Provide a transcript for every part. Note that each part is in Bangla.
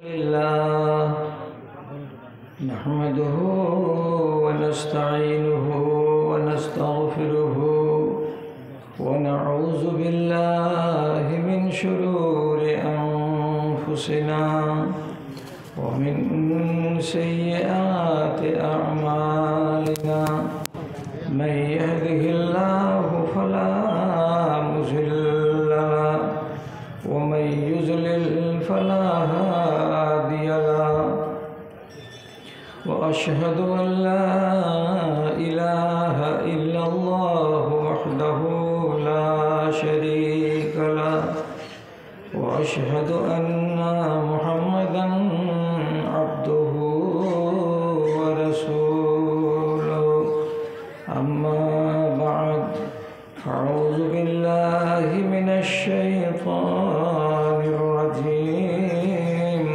لله نحمده ونستعينه ونستغفره ونعوذ بالله من شرور أنفسنا ومن سيئات أعمالنا من يهده الله فلا مضل له ومن يضلل فلا هادي له وأشهد أن لا إله إلا الله وحده لا شريك له وأشهد أن محمدا عبده ورسوله أما بعد أعوذ بالله من الشيطان الرجيم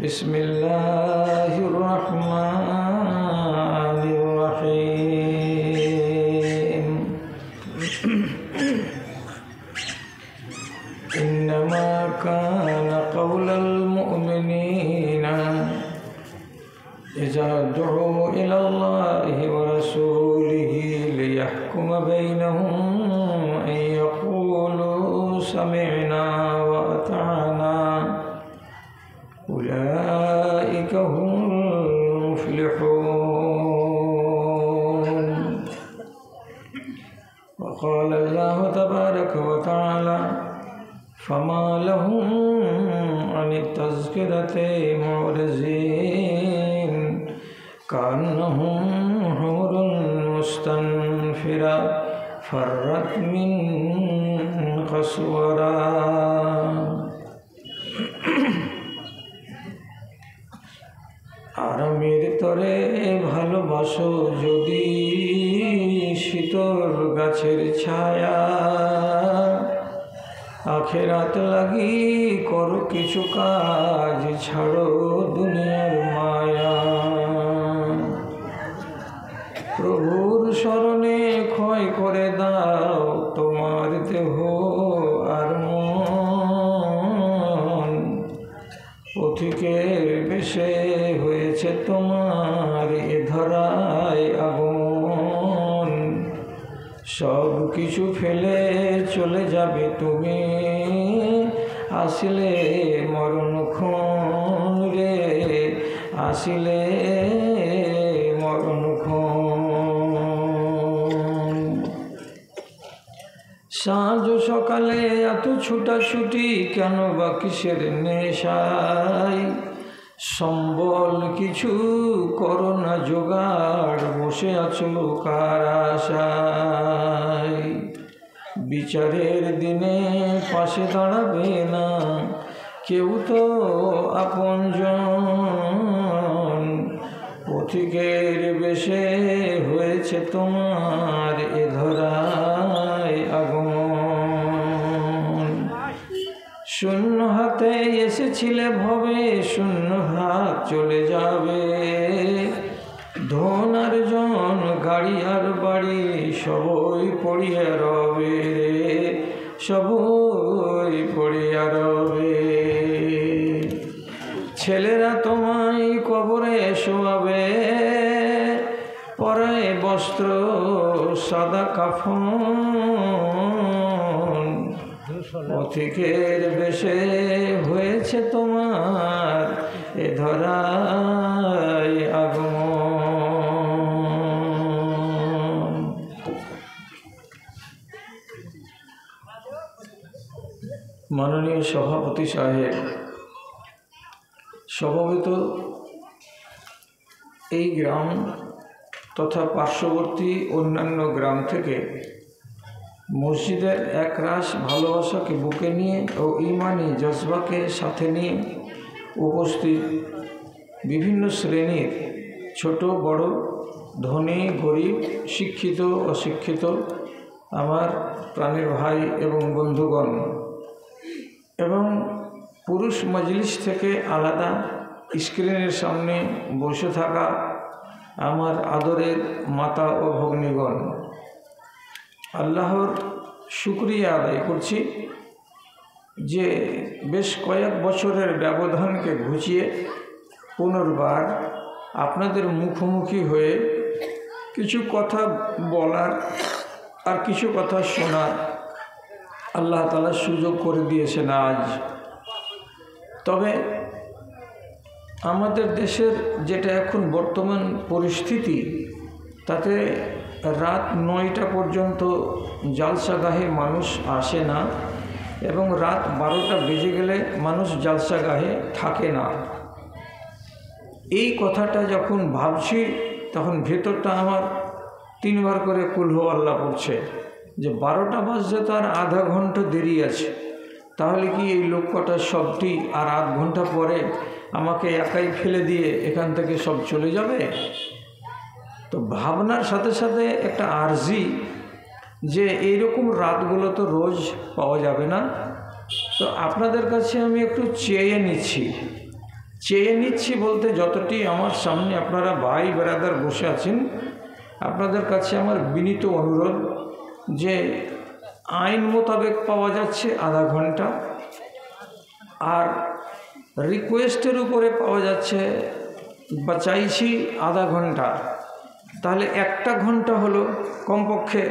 بسم الله الرحمن الرحيم إنما كان قول المؤمنين إذا دعوا إلى الله ورسوله ليحكم بينهم أن يقولوا سمعنا وأطعنا أولئك هم المفلحون. وقال الله تبارك وتعالى فما لهم عن التذكرة معرضين كأنهم حمر مستنفرة فرت من قسورة. আরামের তরে ভালোবাসো যদি শীতল গাছের ছায়া, আখেরাত লাগি করো কিছু কাজ, ছাড়ো দুনিয়ার মায়া। প্রভুর শরণে ক্ষয় করে দাও তোমার দেহ আর মন, পথিকের বেশে হয়েছে তোমার এ ধরায় আগমন। সব কিছু ফেলে চলে যাবে তুমি, আসিলে মরণক্ষণ রে, আসিলে মরণক্ষণ। সাঁঝ সকালে এত ছুটাছুটি কেন বা কিসের নেশায়, সম্বল কিছু করো না জোগাড়, বসে আছো কার আশায়। বিচারের দিনে পাশে দাঁড়াবে না কেউ তো আপনজন, পথিকের বেশে হয়েছে তোমার এ ধরায় আগমন। শূন্য হাতে এসেছিলে ভবে, শূন্য হাত চলে যাবে। ধন আর জন গাড়ি আর বাড়ি সবই পড়িয়া রবে রে, সবই পড়িয়া রবে। ছেলেরা তোমায় কবরে শোয়াবে, পরায় বস্ত্র সাদা কাফন, পথিকের বেশে হয়েছে তোমার এ ধরায় আগমন। মাননীয় সভাপতি সাহেব, সমবেত এই গ্রাম তথা পার্শ্ববর্তী অন্যান্য গ্রাম থেকে মসজিদের একরাশ ভালোবাসাকে বুকে নিয়ে ও ইমানি জজবাকে সাথে নিয়ে উপস্থিত বিভিন্ন শ্রেণীর ছোট বড়, ধনী গরিব, শিক্ষিত অশিক্ষিত আমার প্রাণের ভাই এবং বন্ধুগণ, এবং পুরুষ মজলিস থেকে আলাদা স্ক্রিনের সামনে বসে থাকা আমার আদরের মাতা ও ভগ্নীগণ, আল্লাহর শুকরিয়া আদায় করছি যে বেশ কয়েক বছরের ব্যবধানকে ঘুচিয়ে পুনর্বার আপনাদের মুখোমুখি হয়ে কিছু কথা বলার আর কিছু কথা শোনার আল্লাহ তাআলা সুযোগ করে দিয়েছেন আজ। তবে আমাদের দেশের যেটা এখন বর্তমান পরিস্থিতি, তাতে রাত 9টা পর্যন্ত জালসাগাহে মানুষ আসে না এবং রাত 12টা বেজে গেলে মানুষ জালসাগাহে থাকে না। এই কথাটা যখন ভাবছি তখন ভেতরটা আমার 3 বার করে কুল হু আল্লাহ পড়ছে যে 12টা বাজতে তার আধা ঘন্টা দেরি আছে, তাহলে কি এই লোক কটা সবটি আর আধ ঘন্টা পরে আমাকে একাই ফেলে দিয়ে এখান থেকে সব চলে যাবে? তো ভাবনার সাথে সাথে একটা আর্জি যে এইরকম রাতগুলো তো রোজ পাওয়া যাবে না। তো আপনাদের কাছে আমি একটু চেয়ে নিচ্ছি বলতে যতটি আমার সামনে আপনারা ভাই ব্রাদার বসে আছেন, আপনাদের কাছে আমার বিনীত অনুরোধ যে আইন মোতাবেক পাওয়া যাচ্ছে আধা ঘন্টা, আর রিকোয়েস্টের উপরে পাওয়া যাচ্ছে বা চাইছি আধা ঘন্টা, তাহলে 1টা ঘন্টা হলো কমপক্ষে।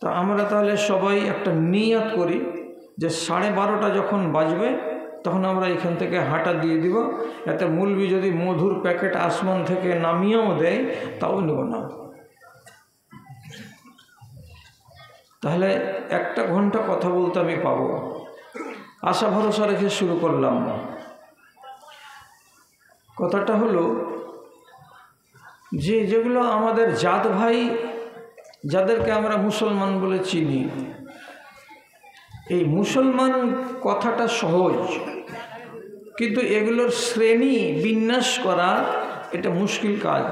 তো আমরা তাহলে সবাই একটা নিয়ত করি যে 12:30টা যখন বাজবে তখন আমরা এখান থেকে হাঁটা দিয়ে দিব। এতে মৌলবি যদি মধুর প্যাকেট আসমান থেকে নামিয়েও দেয় তাও নেব না। তাহলে 1টা ঘন্টা কথা বলতে আমি পাবো, আশা ভরসা রেখে শুরু করলাম। কথাটা হলো যে যেগুলো আমাদের জাত ভাই, যাদেরকে আমরা মুসলমান বলে চিনি, এই মুসলমান কথাটা সহজ, কিন্তু এগুলোর শ্রেণী বিন্যাস করা এটা মুশকিল কাজ।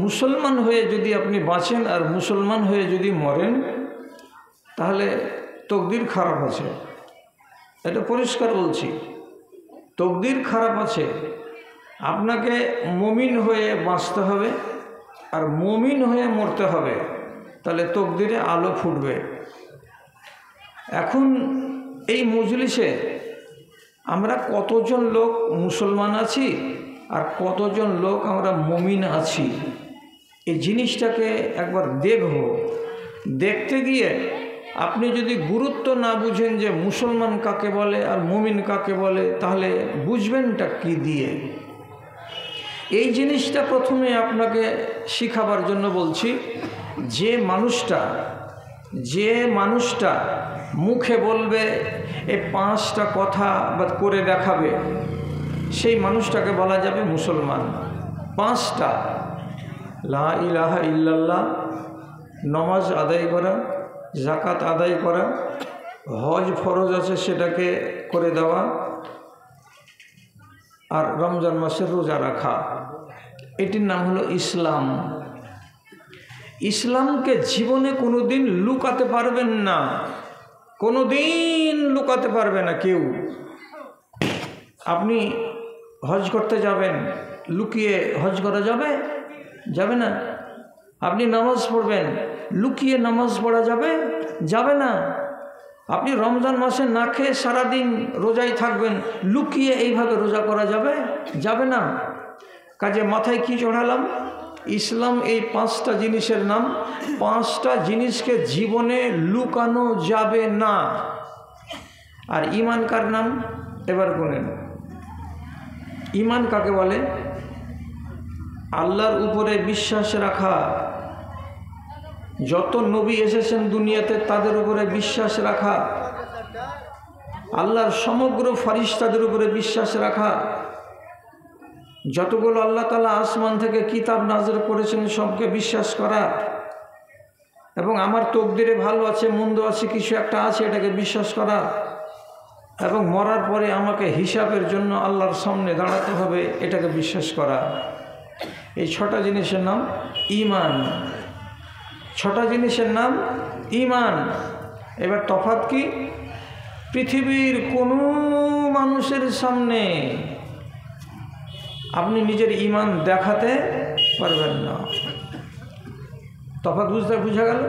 মুসলমান হয়ে যদি আপনি বাঁচেন আর মুসলমান হয়ে যদি মরেন তাহলে তকদির খারাপ আছে, এটা পরিষ্কার বলছি। তকদির খারাপ আছে। আপনাকে মুমিন হয়ে বাঁচতে হবে আর মুমিন হয়ে মরতে হবে, তাহলে তকদিরে আলো ফুটবে। এখন এই মজলিসে আমরা কতজন লোক মুসলমান আছি আর কতজন লোক আমরা মুমিন আছি, এই জিনিসটাকে একবার দেখব। দেখতে গিয়ে আপনি যদি গুরুত্ব না বুঝেন যে মুসলমান কাকে বলে আর মুমিন কাকে বলে, তাহলে বুঝবেনটা কি দিয়ে? এই জিনিসটা প্রথমে আপনাকে শিখাবার জন্য বলছি। যে মানুষটা মুখে বলবে এই 5টা কথা বা করে দেখাবে, সেই মানুষটাকে বলা যাবে মুসলমান। 5টা লা ইলাহা ইল্লাল্লাহ, নামাজ আদায় করা, যাকাত আদায় করা, হজ ফরজ আছে সেটাকে করে দেওয়া, আর রমজান মাসে রোজা রাখা, এটির নাম হলো ইসলাম। ইসলামকে জীবনে কোনোদিন লুকাতে পারবেন না, কোনোদিন লুকাতে পারবে না কেউ। আপনি হজ করতে যাবেন, লুকিয়ে হজ করা যাবে? যাবে না। আপনি নামাজ পড়বেন, লুকিয়ে নামাজ পড়া যাবে? যাবে না। আপনি রমজান মাসে না খেয়ে সারাদিন রোজায় থাকবেন, লুকিয়ে এইভাবে রোজা করা যাবে? যাবে না। কাজে মাথায় কি চড়ালাম? ইসলাম এই 5টা জিনিসের নাম। 5টা জিনিসকে জীবনে লুকানো যাবে না। আর ঈমান কার নাম? এবার গুনেন। ঈমান কাকে বলে? আল্লাহর উপরে বিশ্বাস রাখা। যত নবী এসেছেন দুনিয়াতে তাদের উপরে বিশ্বাস রাখা, আল্লাহর সমগ্র ফেরেশতাদের উপরে বিশ্বাস রাখা, যতগুলো আল্লাহ তাআলা আসমান থেকে কিতাব নাযিল করেছেন সবকে বিশ্বাস করা, এবং আমার তকদিরে ভালো আছে মন্দ আছে কিছু একটা আছে এটাকে বিশ্বাস করা, এবং মরার পরে আমাকে হিসাবের জন্য আল্লাহর সামনে দাঁড়াতে হবে এটাকে বিশ্বাস করা। এই 6টা জিনিসের নাম ঈমান। 6টা জিনিসের নাম ঈমান। এবার তফাৎ কি? পৃথিবীর কোনো মানুষের সামনে আপনি নিজের ঈমান দেখাতে পারবেন না। তফাৎ বুঝা গেল?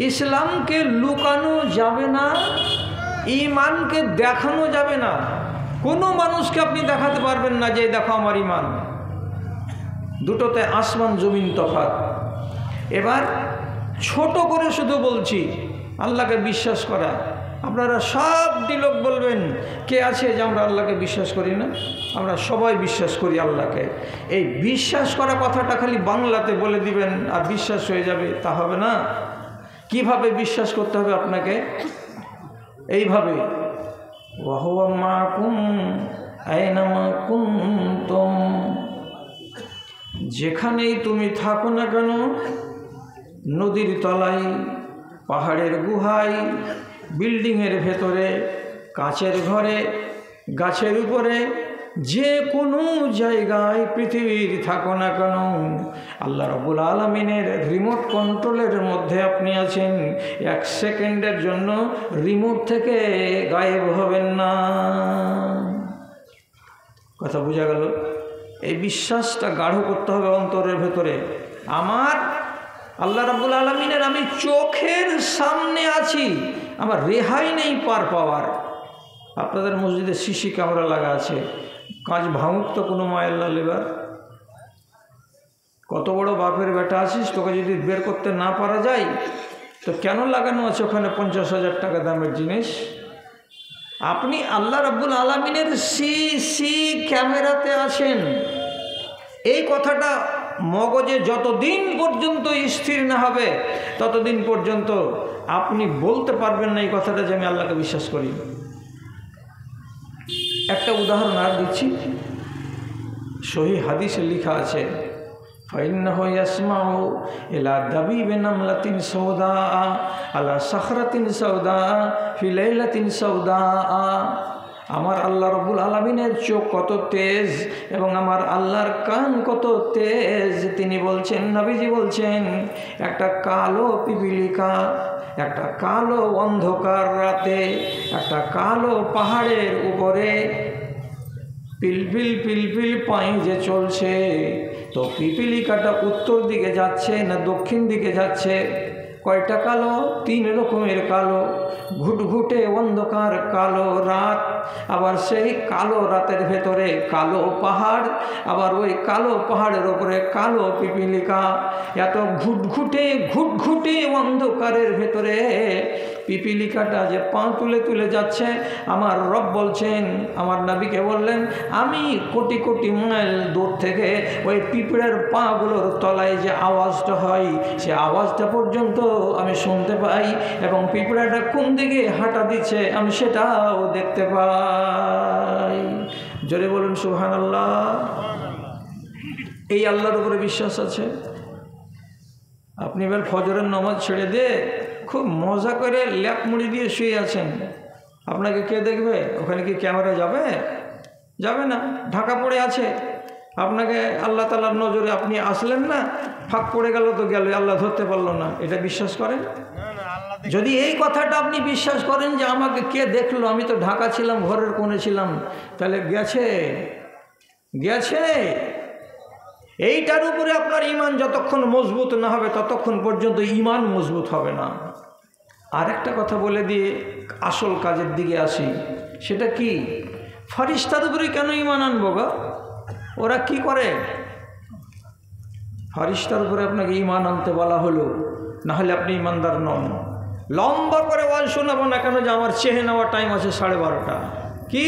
ইসলামকে লুকানো যাবে না, ইমানকে দেখানো যাবে না। কোনো মানুষকে আপনি দেখাতে পারবেন না যে দেখো আমার ইমান। দুটোতে আসমান জমিন তফাৎ। এবার ছোট করে শুধু বলছি আল্লাহকে বিশ্বাস করা। আপনারা সব লোক বলবেন কে আছে যে আমরা আল্লাহকে বিশ্বাস করি না? আমরা সবাই বিশ্বাস করি আল্লাহকে। এই বিশ্বাস করা কথাটা খালি বাংলাতে বলে দিবেন আর বিশ্বাস হয়ে যাবে, তা হবে না। কিভাবে বিশ্বাস করতে হবে আপনাকে? এইভাবে, ওয়া হুয়া মাআকুম আইনামা কুনতুম, যেখানেই তুমি থাকো না কেন, নদীর তলায়, পাহাড়ের গুহায়, বিল্ডিংয়ের ভেতরে, কাচের ঘরে, গাছের উপরে, যে কোনো জায়গায় পৃথিবীর থাকো না কেন, আল্লাহ রাব্বুল আলামিনের রিমোট কন্ট্রোলের মধ্যে আপনি আছেন। 1 সেকেন্ডের জন্য রিমোট থেকে গায়েব হবেন না। কথা বোঝা গেল? এই বিশ্বাসটা গাঢ় করতে হবে অন্তরের ভেতরে। আমার আল্লাহ রাব্বুল আলামিনের আমি চোখের সামনে আছি, আমার রেহাই নেই পার পাওয়ার। আপনাদের মসজিদে সিসি ক্যামেরা লাগা আছে, কাজ ভাঙুক তো কোনো মায়ের লাল। এবার কত বড় বাপের বেটা আছিস, তোকে যদি বের করতে না পারা যায় তো কেন লাগানো আছে ওখানে 50,000 টাকা দামের জিনিস? আপনি আল্লাহ রাব্বুল আলামিনের সিসি ক্যামেরাতে আছেন। এই কথাটা মগজে যতদিন পর্যন্ত স্থির না হবে ততদিন পর্যন্ত আপনি বলতে পারবেন না এই কথাটা যে আমি আল্লাহকে বিশ্বাস করি। একটা উদাহরণ আর দিচ্ছি। সহিহ হাদিসে লেখা আছে, ফাইন্নাহু ইয়াসমাউ ইলা দাবিবি নামলাতিন সাউদা আলা সাখরাতিন সাউদা ফি লাইলাতিন সাউদা। আমার আল্লাহ রাব্বুল আলামিনের চোখ কত তেজ এবং আমার আল্লাহর কান কত তেজ। তিনি বলছেন, নবীজি বলছেন, একটা কালো পিপিলিকা একটা কালো অন্ধকার রাতে একটা কালো পাহাড়ের উপরে পিলপিল পিলপিল পায়ে যে চলছে, তো পিপিলিকাটা উত্তর দিকে যাচ্ছে না দক্ষিণ দিকে যাচ্ছে? কয়টা কালো? 3 রকমের কালো। ঘুটঘুটে অন্ধকার কালো রাত, আবার সেই কালো রাতের ভেতরে কালো পাহাড়, আবার ওই কালো পাহাড়ের ওপরে কালো পিপিলিকা। এত ঘুটঘুটে ঘুটঘুটে অন্ধকারের ভেতরে পিপিলিকাটা যে পা তুলে তুলে যাচ্ছে, আমার রব বলছেন, আমার নবীকে বললেন, আমি কোটি কোটি মাইল দূর থেকে ওই পিঁপড়ের পাগুলোর তলায় যে আওয়াজটা হয় সে আওয়াজটা পর্যন্ত আমি শুনতে পাই, এবং পিঁপড়াটা কোন দিকে হাঁটা দিচ্ছে আমি সেটাও দেখতে পাই। জোরে বলুন সুবহানাল্লাহ। এই আল্লাহর উপরে বিশ্বাস আছে। আপনি এবার ফজরের নামাজ ছেড়ে দিয়ে খুব মজা করে ল্যাপ মুড়ি দিয়ে শুয়ে আছেন, আপনাকে কে দেখবে? ওখানে কি ক্যামেরা যাবে? যাবে না, ঢাকা পড়ে আছে। আপনাকে আল্লাহ তাআলার নজরে আপনি আসলেন না, ফাঁক পড়ে গেল তো গেল, আল্লাহ ধরতে পারলো না। এটা বিশ্বাস করেন? যদি এই কথাটা আপনি বিশ্বাস করেন যে আমাকে কে দেখলো, আমি তো ঢাকা ছিলাম, ঘরের কোণে ছিলাম, তাহলে গেছে গেছে। এইটার উপরে আপনার ইমান যতক্ষণ মজবুত না হবে ততক্ষণ পর্যন্ত ইমান মজবুত হবে না। আর একটা কথা বলে দিয়ে আসল কাজের দিকে আসি, সেটা কি? ফেরেশতার উপরে কেন ইমান আনবো গো? ওরা কি করে? ফেরেশতার উপরে আপনাকে ইমান আনতে বলা হলো, না হলে আপনি ইমানদার নন। লম্বা করে ওয়াজ শোনাবো না কেন, যে আমার চেহে নেওয়ার টাইম আছে 12:30। কি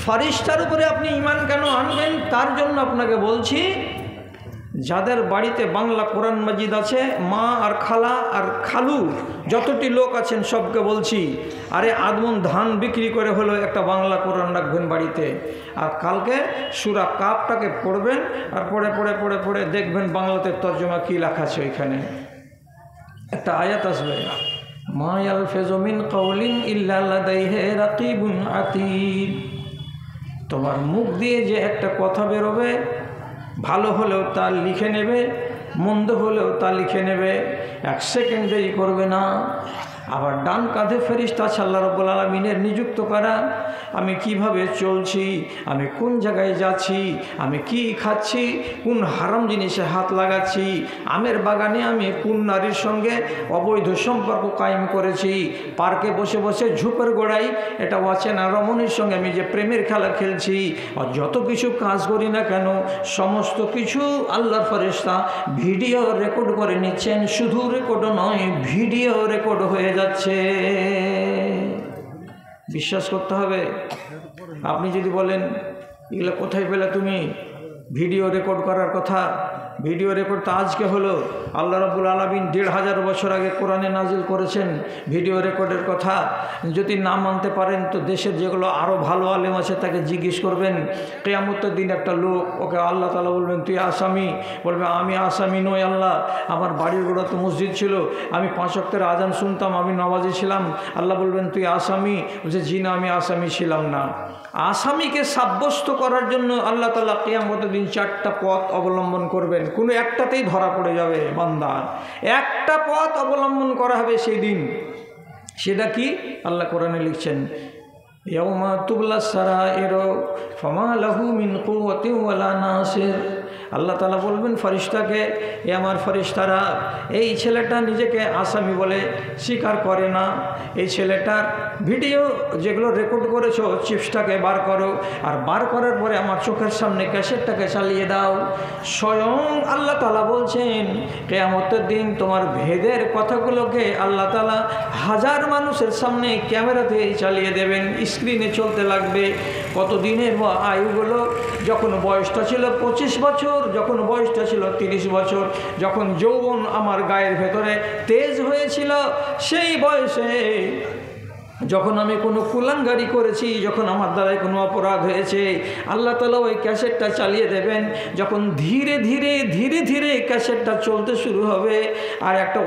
ফেরেশতার উপরে আপনি ইমান কেন আনবেন? তার জন্য আপনাকে বলছি, যাদের বাড়িতে বাংলা কোরআন মাজিদ আছে, মা আর খালা আর খালু যতটি লোক আছেন সবকে বলছি, আরে আদমন ধান বিক্রি করে হলো একটা বাংলা কোরআন রাখবেন বাড়িতে, আর কালকে সূরা কাফটাকে পড়বেন, আর পড়ে পড়ে পড়ে পড়ে দেখবেন বাংলাতে তর্জমা কী লেখা আছে। ওইখানে একটা আয়াত আসবে, মা ইয়ালফিযু মিন কাওলিন ইল্লা লাদাইহি রাকিবুন আতীদ। তোমার মুখ দিয়ে যে একটা কথা বেরোবে, ভালো হলেও তা লিখে নেবে, মন্দ হলেও তা লিখে নেবে, 1 সেকেন্ড দেরি করবে না। আবার ডান কাঁধে ফেরেশতা আছে আল্লাহ রাব্বুল আলামিনের নিযুক্ত করা। আমি কিভাবে চলছি, আমি কোন জায়গায় যাচ্ছি, আমি কি খাচ্ছি, কোন হারাম জিনিসে হাত লাগাচ্ছি, আমের বাগানে আমি কোন নারীর সঙ্গে অবৈধ সম্পর্ক কায়েম করেছি, পার্কে বসে বসে ঝোপের গোড়ায় এটা অচেনা রমণীর সঙ্গে আমি যে প্রেমের খেলা খেলছি, আর যত কিছু কাজ করি না কেন সমস্ত কিছু আল্লাহর ফেরেশতা ভিডিও রেকর্ড করে নিচ্ছেন। শুধু রেকর্ডও নয়, ভিডিও রেকর্ড হয়ে যাচ্ছে। বিশ্বাস করতে হবে। আপনি যদি বলেন এগুলো কোথায় পেলে তুমি, ভিডিও রেকর্ড করার কথা, ভিডিও রেকর্ড তো আজকে হলো। আল্লাহ রাব্বুল আলামিন ১৫০০ বছর আগে কোরআনে নাজিল করেছেন ভিডিও রেকর্ডের কথা। যদি না মানতে পারেন তো দেশের যেগুলো আরও ভালো আলেম আছে তাকে জিজ্ঞেস করবেন। কিয়ামতের দিন একটা লোক, ওকে আল্লাহ তাআলা বলবেন তুই আসামি, বলবে আমি আসামি নই আল্লাহ, আমার বাড়ির গোড়া তো মসজিদ ছিল, আমি ৫ ওয়াক্তের আজান শুনতাম, আমি নামাজি ছিলাম। আল্লাহ বলবেন তুই আসামি, বলছে জি না আমি আসামি ছিলাম না। আসামিকে সাব্যস্ত করার জন্য আল্লাহ তাআলা কিয়ামতের দিন 4টা পথ অবলম্বন করবেন, কোনো একটাতেই ধরা পড়ে যাবে বান্দার। একটা পথ অবলম্বন করা হবে সেই দিন। সেটা কি? আল্লাহ কোরআনে লিখছেন ইয়াউমা তুবলাস সারাইরু ফামা লাহু মিন কুওয়াতিন ওয়ালা নাসির। আল্লাহ তাআলা বলবেন ফেরেশতাকে, এ আমার ফেরেশতারা, এই ছেলেটা নিজেকে আসামি বলে স্বীকার করে না, এই ছেলেটার ভিডিও যেগুলো রেকর্ড করেছো চিপসটাকে বার করো, আর বার করার পরে আমার চোখের সামনে ক্যাসেটটাকে চালিয়ে দাও। স্বয়ং আল্লাহ তাআলা বলছেন কিয়ামতের দিন তোমার ভেদের কথাগুলোকে আল্লাহ তাআলা হাজার মানুষের সামনে ক্যামেরাতে চালিয়ে দেবেন, স্ক্রিনে চলতে লাগবে। কতদিনের আয়ুগুলো, যখন বয়সটা ছিল 25 বছর, যখন বয়সটা ছিল 30 বছর, যখন যৌবন আমার গায়ের ভেতরে তেজ হয়েছিল, সেই বয়সে যখন আমি কোনো কুলাঙ্গারি করেছি, যখন আমার দ্বারাই কোনো অপরাধ হয়েছে, আল্লাহ তাআলা ওই ক্যাসেটটা চালিয়ে দেবেন। যখন ধীরে ধীরে ধীরে ধীরে ক্যাসেটটা চলতে শুরু হবে, আর একটা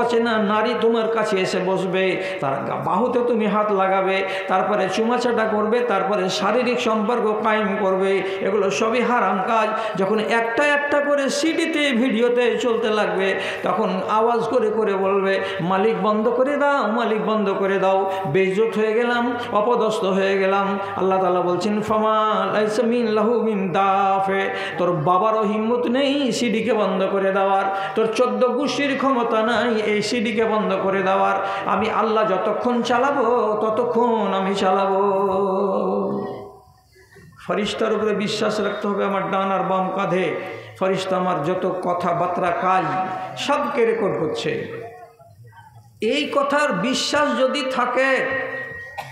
অচেনা নারী তোমার কাছে এসে বসবে, তার বাহুতে তুমি হাত লাগাবে, তারপরে চুমাচাটা করবে, তারপরে শারীরিক সম্পর্ক কায়েম করবে, এগুলো সবই হারাম কাজ। যখন একটা একটা করে সিডিতে ভিডিওতে চলতে লাগবে, তখন আওয়াজ করে করে বলবে মালিক বন্ধ করে দাও, মালিক বন্ধ করে দাও। বেইজ্জত হয়ে গেলাম, অপদস্থ হয়ে গেলাম। আল্লাহ তাআলা বলছেন ফামা লাইসা মিন লাহু মিন দাফে, তোর বাবারও হিম্মত নেই সিডিকে বন্ধ করে দেওয়ার, তোর 14 গোষ্ঠীর ক্ষমতা নাই এই সিডিকে বন্ধ করে দেওয়ার। আমি আল্লাহ যতক্ষণ চালাবো ততক্ষণ আমি চালাবো। ফেরেশতার উপরে বিশ্বাস রাখতে হবে। আমার ডান আর বাম কাঁধে ফেরেশতা আমার যত কথাবার্তা কাজ সবকে রেকর্ড করছে। এই কথার বিশ্বাস যদি থাকে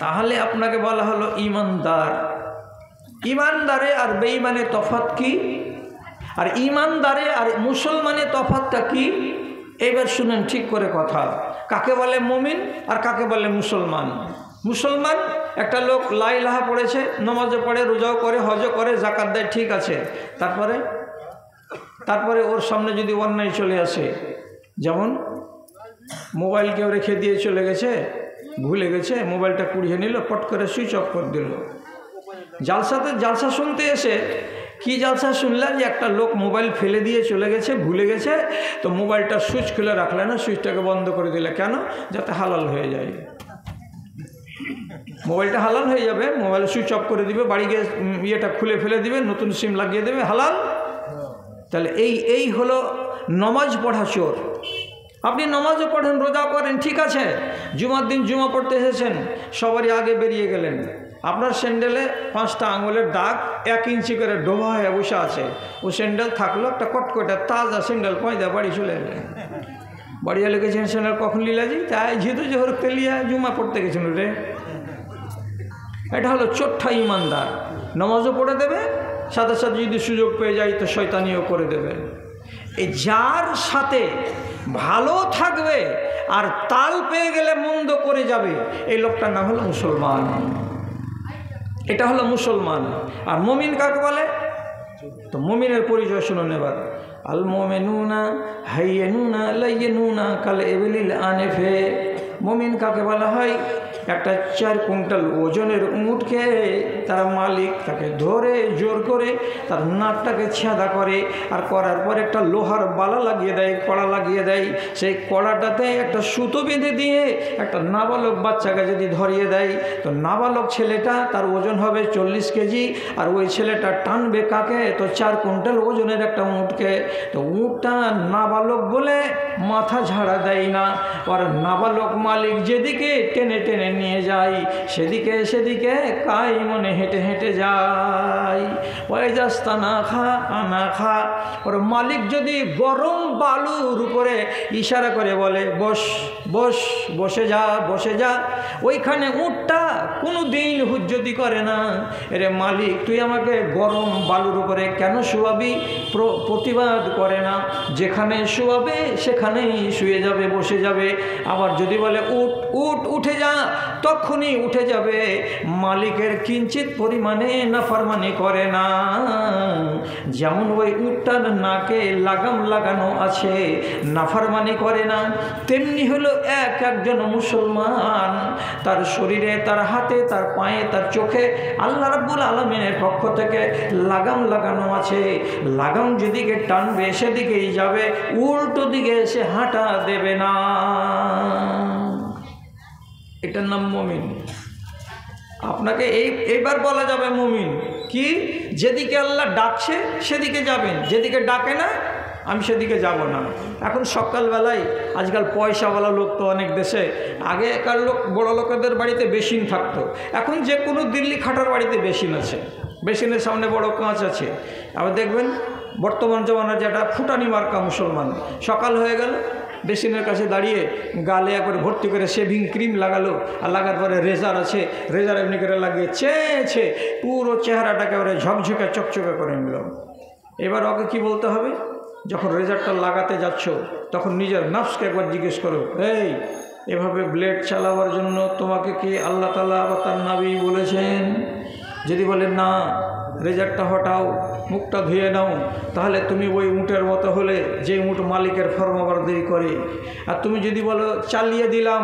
তাহলে আপনাকে বলা হলো ইমানদার। ইমানদারে আর বেঈমানে তফাৎ কি? আর ইমানদারে আর মুসলমানের তফাৎটা কি? এবার শুনেন ঠিক করে কথা। কাকে বলে মুমিন আর কাকে বলে মুসলমান? মুসলমান একটা লোক লা ইলাহা পড়েছে, নামাজও পড়ে, রোজাও করে, হজও করে, যাকাত দেয়, ঠিক আছে। তারপরে ওর সামনে যদি অন্যায় চলে আসে, যেমন মোবাইল কেউ রেখে দিয়ে চলে গেছে, ভুলে গেছে, মোবাইলটা কুড়িয়ে নিল, পট করে সুইচ অফ করে দিল। জালসা শুনতে এসে কি জালসা শুনলেন যে একটা লোক মোবাইল ফেলে দিয়ে চলে গেছে, ভুলে গেছে, তো মোবাইলটা সুইচ খুলে রাখলে না, সুইচটাকে বন্ধ করে দিলে। কেন? যাতে হালাল হয়ে যায়। মোবাইলটা হালাল হয়ে যাবে, মোবাইল সুইচ অফ করে দিবে, বাড়ি গিয়ে ইয়েটা খুলে ফেলে দিবে, নতুন সিম লাগিয়ে দেবে, হালাল। তাহলে এই হলো নমাজ পড়া চোর। আপনি নমাজও পড়েন, রোজাও করেন, ঠিক আছে, জুমার দিন জুমা পড়তে এসেছেন, সবারই আগে বেরিয়ে গেলেন, আপনার স্যান্ডেলে 5টা আঙুলের দাগ 1 ইঞ্চি করে ডোবা হয়ে বসে আছে। ও স্যান্ডেল থাকলো একটা কটকটা তাজা স্যান্ডেল, পয়দা বাড়ি চলে এলেন। বাড়ি লেগেছেন স্যান্ডেল কখন লিলাজি, তাই ঝিদু জোহর তেলিয়া জুমা পড়তে গেছেন রে। এটা হলো চোট্টা ইমানদার। নামাজও পড়ে দেবে, সাথে সাথে যদি সুযোগ পেয়ে যায় তো শয়তানিও করে দেবে। এই যার সাথে ভালো থাকবে আর তাল পেয়ে গেলে মন্দ করে যাবে, এই লোকটার নাম হলো মুসলমান। এটা হলো মুসলমান। আর মুমিন কাকে বলে? তো মুমিনের পরিচয় শুনুন এবার। আল মুমিনুনা হাইয়ুনা লাইয়ুনা কাল ইবলিল আনিফে। মুমিন কাকে বলা হয়? একটা 4 কুইন্টাল ওজনের উঁটকে তার মালিক তাকে ধরে জোর করে তার নাকটাকে ছেঁদা করে, আর করার পর একটা লোহার বালা লাগিয়ে দেয়, কড়া লাগিয়ে দেয়। সেই কড়াটাতে একটা সুতো বেঁধে দিয়ে একটা নাবালক বাচ্চাকে যদি ধরিয়ে দেয়, তো নাবালক ছেলেটা তার ওজন হবে 40 কেজি, আর ওই ছেলেটা টানবে কাকে? তো 4 কুইন্টাল ওজনের একটা উঁটকে। তো উঁটটা নাবালক বলে মাথা ঝাড়া দেয় না, আর নাবালক মালিক যেদিকে টেনে টেনে নিয়ে যায় সেদিকে সেদিকে কাই মনে হেঁটে হেঁটে যায়। ওই যাস্তা না খা আনা খা। ওর মালিক যদি গরম বালুর উপরে ইশারা করে বলে বস বস, বসে যা বসে যা, ওইখানে উটটা কোনো দিন হুজ্জতি করে না, এরে মালিক তুই আমাকে গরম বালুর উপরে কেন শুয়াবি, প্রতিবাদ করে না। যেখানে শুয়াবে সেখানেই শুয়ে যাবে, বসে যাবে। আবার যদি বলে উঠ উঠ উঠে যা, তখনই উঠে যাবে। মালিকের কিঞ্চিত পরিমাণে নাফরমানি করে না। যেমন ওই উটটার নাকে লাগাম লাগানো আছে, নাফরমানি করে না, তেমনি হলো একজন মুসলমান, তার শরীরে, তার হাতে, তার পায়ে, তার চোখে আল্লাহ রাব্বুল আলামিনের পক্ষ থেকে লাগাম লাগানো আছে। লাগাম যেদিকে টানবে সেদিকেই যাবে, উল্টো দিকে সে হাঁটা দেবে না। এটার নাম মুমিন। আপনাকে এইবার বলা যাবে মুমিন কি, যেদিকে আল্লাহ ডাকছে সেদিকে যাবেন, যেদিকে ডাকে না আমি সেদিকে যাব না। এখন সকালবেলায় আজকাল পয়সাওয়ালা লোক তো অনেক দেশে, আগেকার লোক বড় লোকেদের বাড়িতে বেসিন থাকতো, এখন যে কোনো দিল্লি খাটার বাড়িতে বেসিন আছে, বেসিনের সামনে বড় কাঁচ আছে। আবার দেখবেন বর্তমান জমানার যেটা ফুটানি মার্কা মুসলমান, সকাল হয়ে গেল বেসিনের কাছে দাঁড়িয়ে গালে একবারে ভর্তি করে শেভিং ক্রিম লাগালো, আর লাগার পরে রেজার আছে, রেজার এমনি করে লাগিয়ে চেয়েছে পুরো চেহারাটাকে এবারে ঝকঝকে চকচকে করে নিল। এবার ওকে কি বলতে হবে? যখন রেজারটা লাগাতে যাচ্ছ তখন নিজের নফসকে একবার জিজ্ঞেস করো, এই এভাবে ব্লেড চালাবার জন্য তোমাকে কি আল্লাহ তাআলা বা তার নবী বলেছেন? যদি বলে না, রেজারটা হটাও, মুখটা ধুয়ে নাও, তাহলে তুমি ওই উঁটের মতো হলে যে উঁট মালিকের ফরমাবরদারি করে। আর তুমি যদি বলো চালিয়ে দিলাম,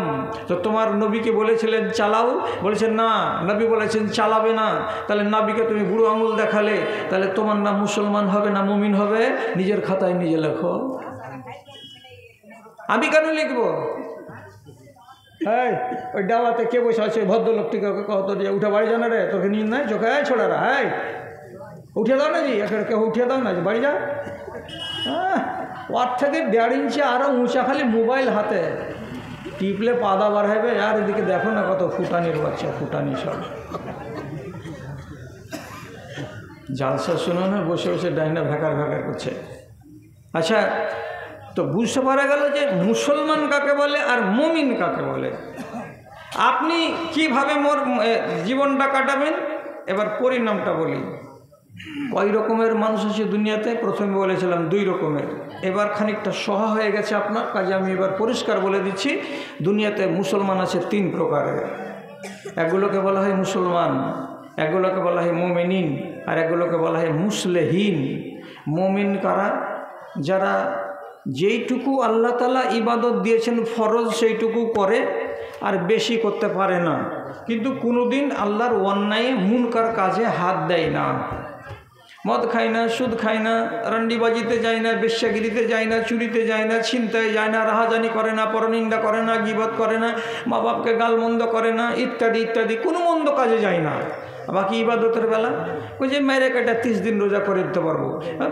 তো তোমার নবীকে বলেছিলেন চালাও, বলেছেন না, নবী বলেছেন চালাবে না, তাহলে নবীকে তুমি বুড়ো আঙুল দেখালে, তাহলে তোমার নাম মুসলমান হবে না মুমিন হবে? নিজের খাতায় নিজে লেখো। আমি কেন লিখবো? হ্যাঁ, ওই ডাবাতে কে বসে আছে ভদ্রলোকটিকে কত দিয়ে উঠে বাড়ি জানা রে, তোকে নিয়ে নাই চোখে ছোড়ারা, হ্যাঁ উঠে দাও না জি, একেবারে কেউ উঠে দাও না যে বাড়ি যা। হ্যাঁ, ওর থেকে 1.5 ইঞ্চি আরও উঁচা, খালি মোবাইল হাতে টিপলে পাদা বার হবে। আর এদিকে দেখো না কত ফুটানির বাচ্চা, ফুটানি সব জালসা শুনো না, বসে বসে ডাইনা ভ্যাকার ভ্যাকার করছে। আচ্ছা, তো বুঝতে পারা গেল যে মুসলমান কাকে বলে আর মুমিন কাকে বলে। আপনি কিভাবে মোর জীবনটা কাটাবেন, এবার পরিণামটা বলি। কয় রকমের মানুষ আছে দুনিয়াতে? প্রথমে বলেছিলাম 2 রকমের, এবার খানিকটা সহা হয়ে গেছে আপনার কাজে, আমি এবার পরিষ্কার বলে দিচ্ছি। দুনিয়াতে মুসলমান আছে 3 প্রকারের। এগুলোকে বলা হয় মুসলমান, এগুলোকে বলা হয় মুমিনিন, আর এগুলোকে বলা হয় মুসলেহীন। মুমিন কারা? যারা যেইটুকু আল্লাহ তাআলা ইবাদত দিয়েছেন ফরজ সেইটুকু করে, আর বেশি করতে পারে না, কিন্তু কোনোদিন আল্লাহর অন্যায় মুনকার কাজে হাত দেয় না। মদ খায় না, সুদ খায় না, রান্ডিবাজিতে যায় না, বেশ্যাগিরিতে যায় না, চুরিতে যায় না, ছিনতাই যায় না, রাহাজানি করে না, পরনিন্দা করে না, গীবত করে না, মা বাপকে গালমন্দ করে না, ইত্যাদি ইত্যাদি, কোনো মন্দ কাজে যায় না। বাকি ইবাদতের বেলা ওই যে মেরে কাটা 30 দিন রোজা করে দিতে পারবো,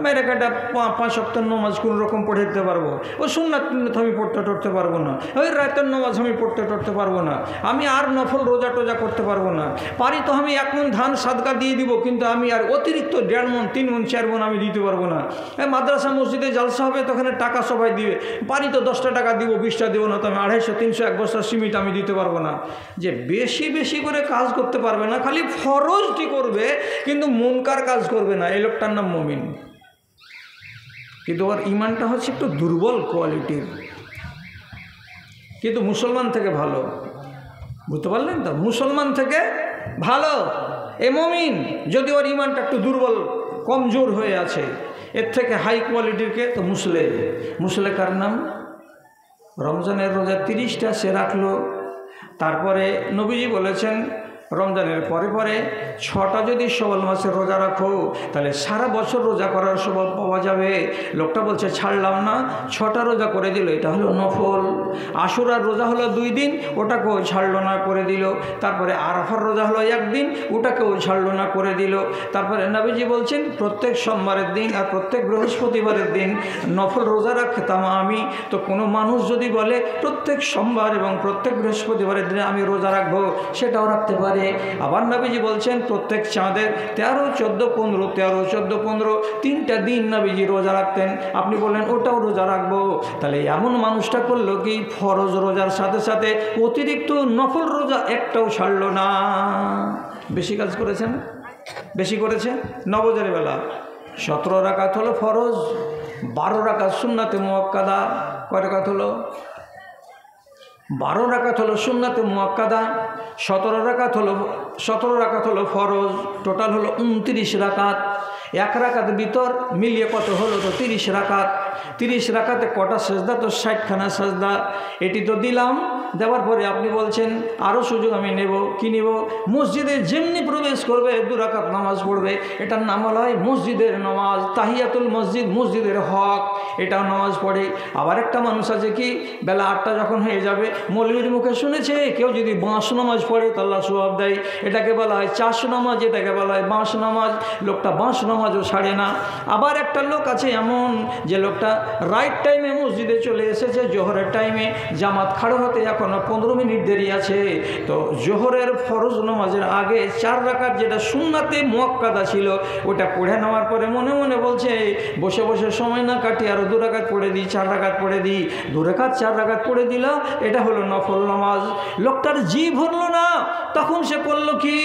মেরে কাটা 5 ওয়াক্ত নামাজ কোনো রকম পড়ে দিতে পারবো, ও সুন্নাত আমি পড়তে টরতে পারবো না, ওই রাতের নামাজ আমি পড়তে টরতে পারবো না, আমি আর নফল রোজা টোজা করতে পারবো না। পারি তো আমি 1 মণ ধান সাদকা দিয়ে দিব, কিন্তু আমি আর অতিরিক্ত 1.5 মণ 3 মণ 4 মণ আমি দিতে পারবো না। মাদ্রাসা মসজিদে জালসা হবে, তখন টাকা সবাই দিবে, পারি তো 10টা টাকা দিব, 20টা দিব না, তো আমি 250, 300, 1 বস্তা সিমেন্ট আমি দিতে পারবো না। যে বেশি বেশি করে কাজ করতে পারবে না, খালি ফরজটি করবে কিন্তু মুনকার কাজ করবে না, এই লোকটার নাম মুমিন। কিন্তু ওর ইমানটা হচ্ছে একটু দুর্বল কোয়ালিটির, কিন্তু মুসলমান থেকে ভালো। বুঝতে পারলেন তো? মুসলমান থেকে ভালো এ মুমিন, যদি ওর ইমানটা একটু দুর্বল কমজোর হয়ে আছে। এর থেকে হাই কোয়ালিটির কে? তো মুসলে। মুসলে কার নাম? রমজানের রোজা 30টা সে রাখলো, তারপরে নবীজি বলেছেন রমজানের পরে পরে 6টা যদি শাওয়াল মাসে রোজা রাখো তাহলে সারা বছর রোজা করার স্বভাব পাওয়া যাবে। লোকটা বলছে ছাড়লাম না, 6টা রোজা করে দিল, এটা হলো নফল। আশুরার রোজা হলো 2 দিন, ওটাকেও ছাড়লো না, করে দিল। তারপরে আরাফার রোজা হলো 1 দিন, ওটাকেও ছাড়লো না, করে দিল। তারপরে নবীজি বলছেন প্রত্যেক সোমবারের দিন আর প্রত্যেক বৃহস্পতিবারের দিন নফল রোজা রাখতাম আমি। তো কোনো মানুষ যদি বলে প্রত্যেক সোমবার এবং প্রত্যেক বৃহস্পতিবারের দিনে আমি রোজা রাখবো, সেটাও রাখতে পারে। আবার নবীজি বলছেন প্রত্যেক চাঁদের 13, 14, 15, 13, 14, 15 3টা দিন নবীজি রোজা রাখতেন। আপনি বললেন ওটাও রোজা রাখবো, তাহলে এমন মানুষটা করলো কি ফরজ রোজার সাথে সাথে অতিরিক্ত নফল রোজা একটাও ছাড়লো না। বেশি কাজ করেছেন, বেশি করেছে। নবজের বেলা 17 রাকাত হলো ফরজ, 12 রাকাত সুন্নাতে মুআক্কাদা। কয় রাকাত হলো? 12 রাকাত হলো সুন্নাতে মুআক্কাদা, 17 রাকাত হলো ফরজ। টোটাল হলো 29 রাকাত। 1 রাকাত ভিতর মিলিয়ে কত হলো? তো 30 রাকাত। 30 রাকাতে কটা সেজদা? তো 60খানা সেজদা। এটি তো দিলাম, দেওয়ার পরে আপনি বলছেন আরও সুযোগ আমি নেব। কি নেব? মসজিদে যেমনি প্রবেশ করবে 2 রাকাত নামাজ পড়বে। এটার নাম হয় মসজিদের নামাজ, তাহিয়াতুল মসজিদ, মসজিদের হক, এটাও নামাজ পড়ে। আবার একটা মানুষ আছে কি বেলা 8টা যখন হয়ে যাবে মৌলবীর মুখে শুনেছে কেউ যদি বাঁশ নামাজ পড়ে তো আল্লাহ সওয়াব দেয়, এটাকে বলা হয় চাষ নামাজ, এটাকে বলা হয় বাঁশ নামাজ। লোকটা বাঁশ নামাজও ছাড়ে না। আবার একটা লোক আছে এমন যে লোকটা রাইট টাইমে মসজিদে চলে এসেছে, জোহরের টাইমে, জামাত খাড়ো হতে এখনও 15 মিনিট দেরি আছে। তো জোহরের ফরজ নামাজের আগে 4 রাকাত যেটা সুন্নাতে মুআক্কাদা ছিল ওটা পড়ে নেওয়ার পরে মনে মনে বলছে বসে বসে সময় না কাটি আরও 2 রাকাত পড়ে দিই, 4 রাকাত পড়ে দিই। 2 রাকাত 4 রাকাত পড়ে দিল, এটা হলো নফল নামাজ। লোকটার জি ভরল না, তখন সে করলো কি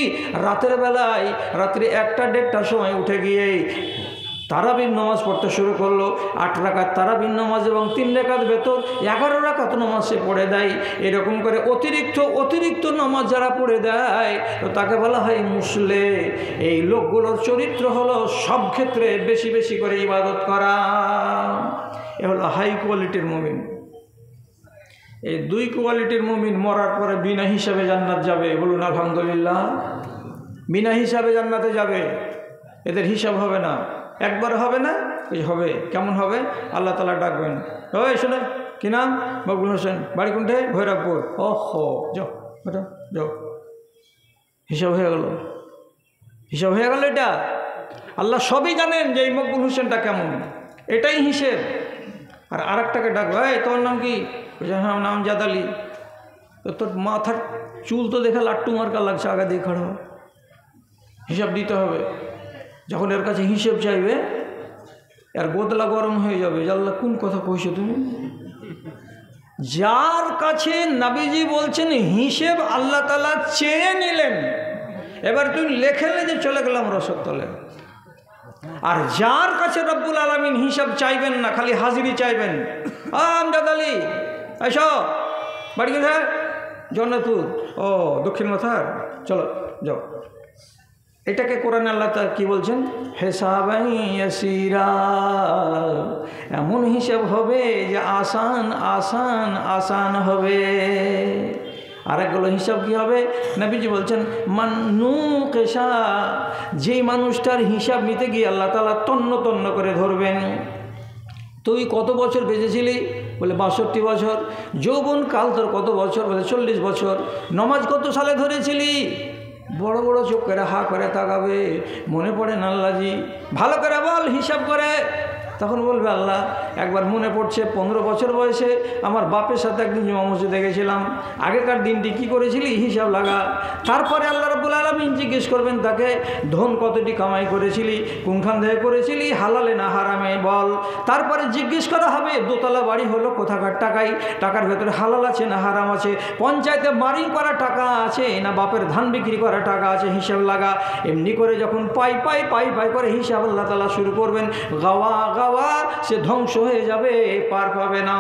রাতের বেলায় রাত্রি 1টা 1:30টার সময় উঠে গিয়ে তারাবির নামাজ পড়তে শুরু করলো। 8 রাকাত তারাবির নামাজ এবং 3 রাকাত ভেতর 11 রাকাত নামাজ সে পড়ে দেয়। এরকম করে অতিরিক্ত নামাজ যারা পড়ে দেয় তো তাকে বলা হয় মুসলে। এই লোকগুলোর চরিত্র হলো সব ক্ষেত্রে বেশি বেশি করে ইবাদত করা। এ হলো হাই কোয়ালিটির মুমিন। এই 2 কোয়ালিটির মুমিন মরার পরে বিনা হিসাবে জান্নাত যাবে। বলুন আলহামদুলিল্লাহ। বিনা হিসাবে জান্নাতে যাবে, এদের হিসাব হবে না। একবার হবে না, এই হবে। কেমন হবে? আল্লাহ তাআলা ডাকবেন, ওই শোনো, কি নাম? মকবুল হোসেন, বাড়ি কোনটায়? ভৈরবপুর। ওহো, যাও বেটা যাও। হিসাব হয়ে গেল, হিসাব হয়ে গেল। এটা আল্লাহ সবই জানেন যে এই মকবুল হোসেনটা কেমন, এটাই হিসেব। আর আরেকটাকে ডাকবে, এই তোর নাম কি? হ্যাঁ নাম জাদ আলী। তো তোর মাথার চুল তো দেখে লাট্টু মার্কা লাগছে, আগে দিয়ে খাড়ো। হিসাব দিতে হবে। যখন এর কাছে হিসেব চাইবে এর গোদলা গরম হয়ে যাবে, আল্লাহ কোন কথা কইছো তুমি? যার কাছে নবীজি বলছেন হিসেব আল্লাহ তাআলা চেয়ে নিলেন, এবার তুমি লেখে যে চলে গেলাম রসদ তলে। আর যার কাছে রব্বুল আলামিন হিসাব চাইবেন না, খালি হাজিরি চাইবেন। আমজাদ আলী এসো, বাড়ি কোথায়? জন্নতপুর। ও দক্ষিণ মাথার, চলো যাও। এটাকে কোরআনে আল্লাহ তাআলা কি বলছেন? হিসাবান ইয়াসিরা, এমন হিসাব হবে যে আসান আসান আসান হবে। আরেকগুলো হিসাব কি হবে? নবীজি বলছেন মান্নুকেশা, যেই মানুষটার হিসাব নিতে গিয়ে আল্লাহ তাআলা তন্ন তন্ন করে ধরবেন। তুই কত বছর বেঁচেছিলি? বলে 62 বছর। যৌবন কাল তোর কত বছর? বলে 40 বছর। নমাজ কত সালে ধরেছিলি? বড় বড় চোখ করে হা করে তাকাবে, মনে পড়ে না আল্লাহজি? ভালো করে বল, হিসাব করে। তখন বলবে আল্লাহ একবার মনে পড়ছে 15 বছর বয়সে আমার বাপের সাথে একদিন জুমা মসজিদে গেছিলাম, আগেকার দিনটি কি করেছিলি হিসাব লাগা। তারপরে আল্লাহ রাব্বুল আলামিন জিজ্ঞেস করবেন তাকে, ধন কতটি কামাই করেছিলি, কোনখান থেকে করেছিলি, হালালে না হারামে বল। তারপরে জিজ্ঞেস করা হবে দোতলা বাড়ি হলো কোথাকার টাকাই, টাকার ভেতরে হালাল আছে না হারাম আছে, পঞ্চায়েতে বারিং করা টাকা আছে না বাপের ধান বিক্রি করা টাকা আছে, হিসাব লাগা। এমনি করে যখন পাই করে হিসাব আল্লাহ তাআলা শুরু করবেন, গাওয়া সে ধ্বংস হয়ে যাবে, পার পাবে না।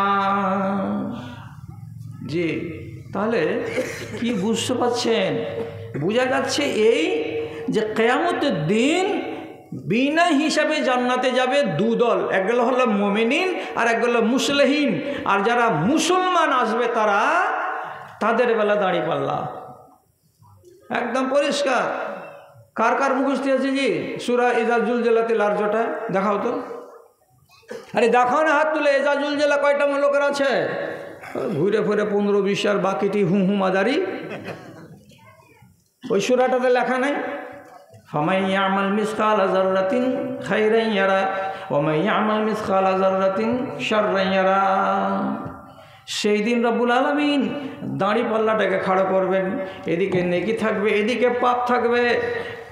জি, তাহলে কি বুঝতে পারছেন? বোঝা যাচ্ছে এই যে কিয়ামতের দিন বিনা হিসাবে জান্নাতে যাবে 2 দল, একগুলো হলো মুমিনিন আর একগুলো মুসলিহিন। আর যারা মুসলমান আসবে তারা তাদের বেলা দাঁড়িপাল্লা একদম পরিষ্কার। কার কার মুখস্থ আছে জি সূরা ইজা জুলজিলাতিল আরজটা দেখাও তো। আরে দেখাও না হাত তুলে। ইজা জুলজিলা কয়টা লোকের আছে? ঘুরে ফিরে 15-20 আর বাকিটি হুমাদারি। ওই সূরাটাতে লেখা নাই ফামান ইয়ামাল মিসকালা যাররাতিন খাইরান ইয়ারা ওয়া মান ইয়ামাল মিসকালা যাররাতিন শাররান ইয়ারা। সেই দিন রব্বুল আলামিন দাঁড়িপাল্লাটাকে খাড়া করবেন। এদিকে নেকি থাকবে, এদিকে পাপ থাকবে।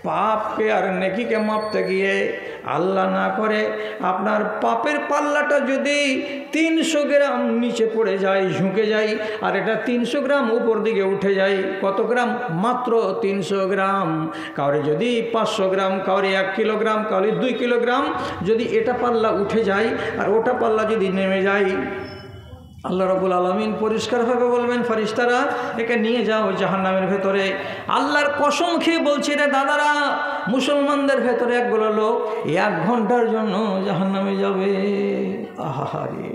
পাপকে আর নেকিকে মাপতে গিয়ে আল্লাহ না করে আপনার পাপের পাল্লাটা যদি 300 গ্রাম নিচে পড়ে যায়, ঝুঁকে যায়, আর এটা 300 গ্রাম উপর দিকে উঠে যায়। কত গ্রাম? মাত্র 300 গ্রাম। কাউরে যদি 500 গ্রাম, কাউরে 1 কিলোগ্রাম, কাউরে 2 কিলোগ্রাম যদি এটা পাল্লা উঠে যায় আর ওটা পাল্লা যদি নেমে যায়, আল্লাহ রাব্বুল আলামিন পরিষ্কারভাবে বলবেন ফেরেশতারা একে নিয়ে যাও জাহান্নামের ভেতরে। আল্লাহর কসম খেয়ে বলছি রে দাদারা, মুসলমানদের ভেতরে একগুলো লোক 1 ঘন্টার জন্য জাহান্নামে যাবে। আহারে,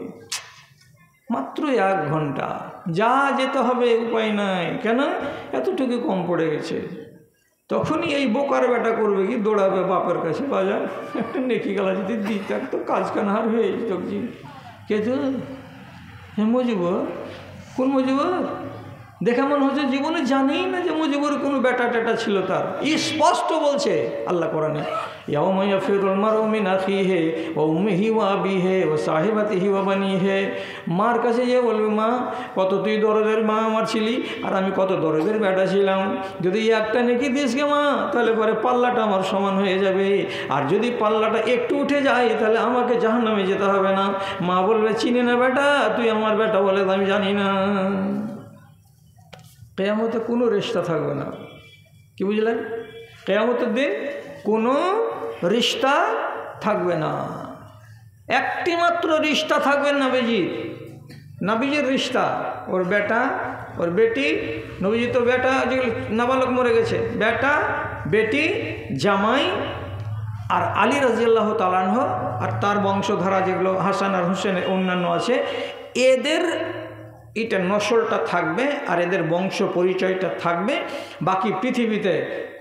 মাত্র 1 ঘন্টা যা যেতে হবে, উপায় নাই। কেন? এতটুকু কম পড়ে গেছে। তখনই এই বোকার বেটা করবে কি, দৌড়াবে বাপের কাছে, বাজার একটা নেকি গেলা যদি দিতে তো কাজ কানহার হয়ে যেত। কে তো মুজিবর? কোন মুজিবর? দেখে মনে হচ্ছে জীবনে জানেই না যে মুজিবর কোনো বেটা টেটা ছিল তার। স্পষ্ট বলছে আল্লাহ কোরআনে, ইয়াউমা ইয়াফিরুল মারউ মিন আখিহি ওয়া উম্মিহি ওয়া আবিহি ওয়া সাহিবাতিহি ওয়া বানিহি। মার কাছে যে বলবে, মা কত তুই দরদের মা আমার ছিলি, আর আমি কত দরদের বেটা ছিলাম। যদি একটা নেকি দিস গে মা, তাহলে পরে পাল্লাটা আমার সমান হয়ে যাবে। আর যদি পাল্লাটা একটু উঠে যায়, তাহলে আমাকে জাহান্নামে যেতে হবে না। মা বলবে, চিনি না বেটা, তুই আমার বেটা বলে আমি জানি না। কিয়ামতে কোনো রিশতা থাকবে না। কি বুঝলেন? কিয়ামতের দিন কোনো রিশতা থাকবে না। একটি মাত্র রিশতা থাকবে নবীজির রিশতা। ওর বেটা, ওর বেটি, নবীজি তো বেটা যেগুলো নাবালক মরে গেছে, বেটা, বেটি, জামাই, আর আলী রাদিয়াল্লাহু তাআলা আনহু আর তার বংশধারা যেগুলো হাসান আর হুসেনের অন্যান্য আছে, এদের এটা নসলটা থাকবে আর এদের বংশ পরিচয়টা থাকবে। বাকি পৃথিবীতে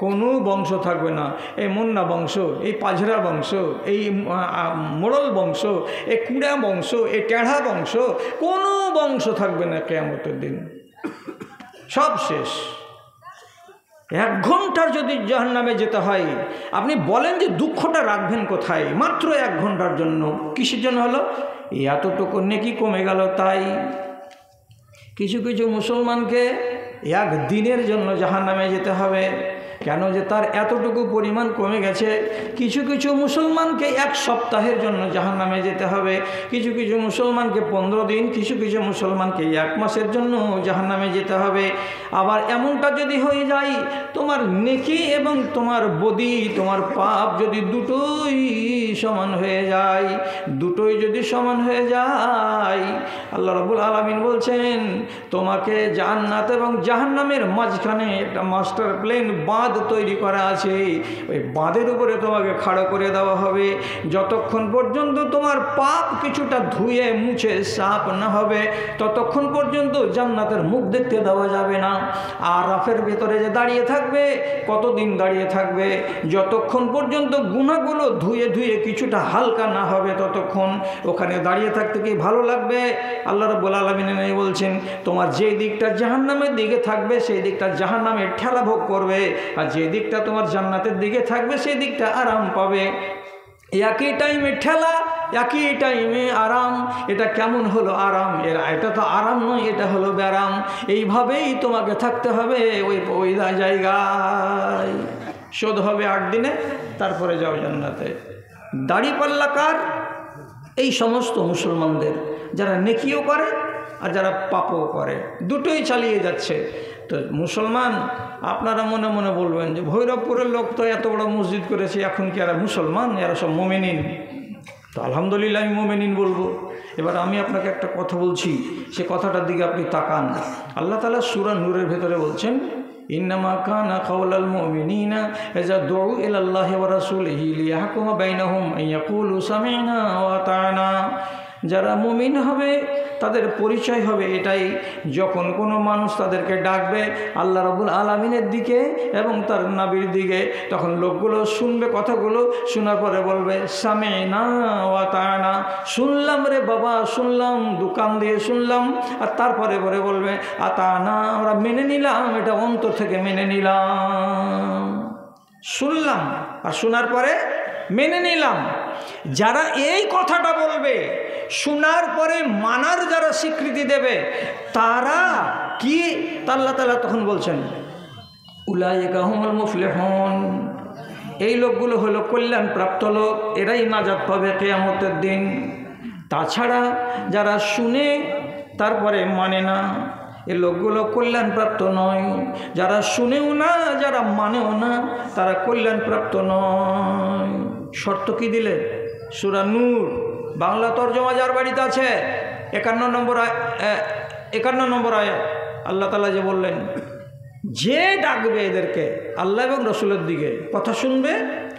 কোনো বংশ থাকবে না। এই মুন্না বংশ, এই পাঝরা বংশ, এই মোড়ল বংশ, এই কুড়া বংশ, এই টেढ़া বংশ, কোনো বংশ থাকবে না কিয়ামতের দিন। সব শেষ। 1 ঘন্টার যদি জাহান্নামে যেতে হয়, আপনি বলেন যে দুঃখটা রাখবেন কোথায়? মাত্র 1 ঘন্টার জন্য। কিসের জন্য হলো? এতটুকু নেকি কমে গেল তাই। কিছু কিছু মুসলমানকে 1 দিনের জন্য জাহান্নামে যেতে হবে। কেন? যে তার এতটুকু পরিমাণ কমে গেছে। কিছু কিছু মুসলমানকে 1 সপ্তাহের জন্য জাহান্নামে যেতে হবে। কিছু কিছু মুসলমানকে 15 দিন, কিছু কিছু মুসলমানকে 1 মাসের জন্য জাহান্নামে যেতে হবে। আবার এমনটা যদি হয়ে যায়, তোমার নেকি এবং তোমার বদি, তোমার পাপ যদি দুটোই সমান হয়ে যায়, দুটোই যদি সমান হয়ে যায়, আল্লাহ রাব্বুল আলামিন বলছেন তোমাকে জান্নাত এবং জাহান্নামের মাঝখানে একটা মাস্টার প্ল্যান বাঁধ তৈরি করা আছে। ওই বাঁধের উপরে তোমাকে খাড়া করে দেওয়া হবে। যতক্ষণ পর্যন্ত তোমার পাপ কিছুটা ধুয়ে মুছে সাফ না হবে, ততক্ষণ পর্যন্ত জান্নাতের মুখ দেখতে দেওয়া যাবে না। আর আরাফের ভেতরে যে দাঁড়িয়ে থাকবে, কতদিন দাঁড়িয়ে থাকবে? যতক্ষণ পর্যন্ত গুনাহগুলো ধুয়ে ধুয়ে কিছুটা হালকা না হবে, ততক্ষণ ওখানে দাঁড়িয়ে থাকতে কি ভালো লাগবে? আল্লাহ রাব্বুল আলামিন বলছেন তোমার যে দিকটা জাহান্নামের দিকে থাকবে, সেই দিকটা জাহান্নামের ঠেলা ভোগ করবে, আর যে দিকটা তোমার জান্নাতের দিকে থাকবে, সেই দিকটা আরাম পাবে। একই টাইমে ঠেলা, একই টাইমে আরাম। এটা কেমন হলো আরাম? এটা তো আরাম নয়, এটা হলো ব্যারাম। এইভাবেই তোমাকে থাকতে হবে ওই জায়গায়। শোধ হবে 8 দিনে, তারপরে যাও জান্নাতে। দাড়িপাল্লা কার? এই সমস্ত মুসলমানদের যারা নেকিও করে আর যারা পাপও করে, দুটোই চালিয়ে যাচ্ছে। তো মুসলমান, আপনারা মনে মনে বলবেন যে ভৈরবপুরের লোক তো এত বড় মসজিদ করেছে, এখন কি এরা মুসলমান? এরা সব মুমিনিন। তো আলহামদুলিল্লাহ আমি মুমিনিন বলবো। এবার আমি আপনাকে একটা কথা বলছি, সে কথাটার দিকে আপনি তাকান। আল্লাহ তাআলা সূরা নূরের ভেতরে বলছেন, ইন্নামা কানা কাওলাল মুমিনিনা ইযা দুউ ইলাল্লাহি ওয়া রাসূলিহি লিয়াহকুমা বাইনাহুম আন ইয়াকুলু সামি'না ওয়া আতা'না। যারা মুমিন হবে তাদের পরিচয় হবে এটাই, যখন কোনো মানুষ তাদেরকে ডাকবে আল্লাহ রাব্বুল আলামিনের দিকে এবং তার নবীর দিকে, তখন লোকগুলো শুনবে কথাগুলো, শোনার পরে বলবে সামি'না ওয়া আতা'না, শুনলাম রে বাবা শুনলাম, দোকান দিয়ে শুনলাম, আর তারপরে পরে বলবে আতা'না, আমরা মেনে নিলাম, এটা অন্তর থেকে মেনে নিলাম। শুনলাম আর শোনার পরে মেনে নিলাম। যারা এই কথাটা বলবে, শোনার পরে মানার যারা স্বীকৃতি দেবে, তারা কি আল্লাহ তাআলা তখন বলছেন উলাইকা হুমুল মুফলিহুন, এই লোকগুলো হলো কল্যাণপ্রাপ্ত লোক, এরাই নাজাত পাবে কিয়ামতের দিন। তাছাড়া যারা শুনে তারপরে মানে না, এই লোকগুলো কল্যাণপ্রাপ্ত নয়। যারা শুনেও না, যারা মানেও না, তারা কল্যাণপ্রাপ্ত নয়। শর্ত কি দিলে? সূরা নূর বাংলা তরজমা যার বাড়িতে আছে 51 নম্বর আয়াত আল্লাহ তাআলা যে বললেন, যে ডাকবে এদেরকে আল্লাহ এবং রসুলের দিকে, কথা শুনবে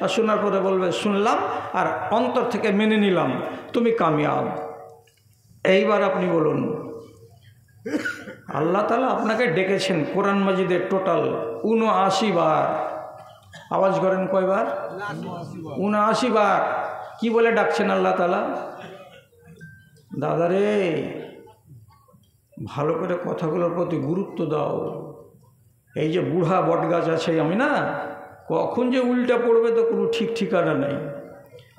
আর শোনার পরে বলবে শুনলাম আর অন্তর থেকে মেনে নিলাম, তুমি কামিয়াব। এইবার আপনি বলুন, আল্লাহ তাআলা আপনাকে ডেকেছেন কোরআন মাজিদের টোটাল 79 বার। আওয়াজ করেন কয়বার? 79 বার। কি বলে ডাকছেন আল্লাহ তাআলা? দাদারে ভালো করে কথাগুলোর প্রতি গুরুত্ব দাও। এই যে বুড়া বটগাছ আছে, আমি না কখন যে উল্টা পড়বে তো কোনো ঠিক ঠিকানা নেই।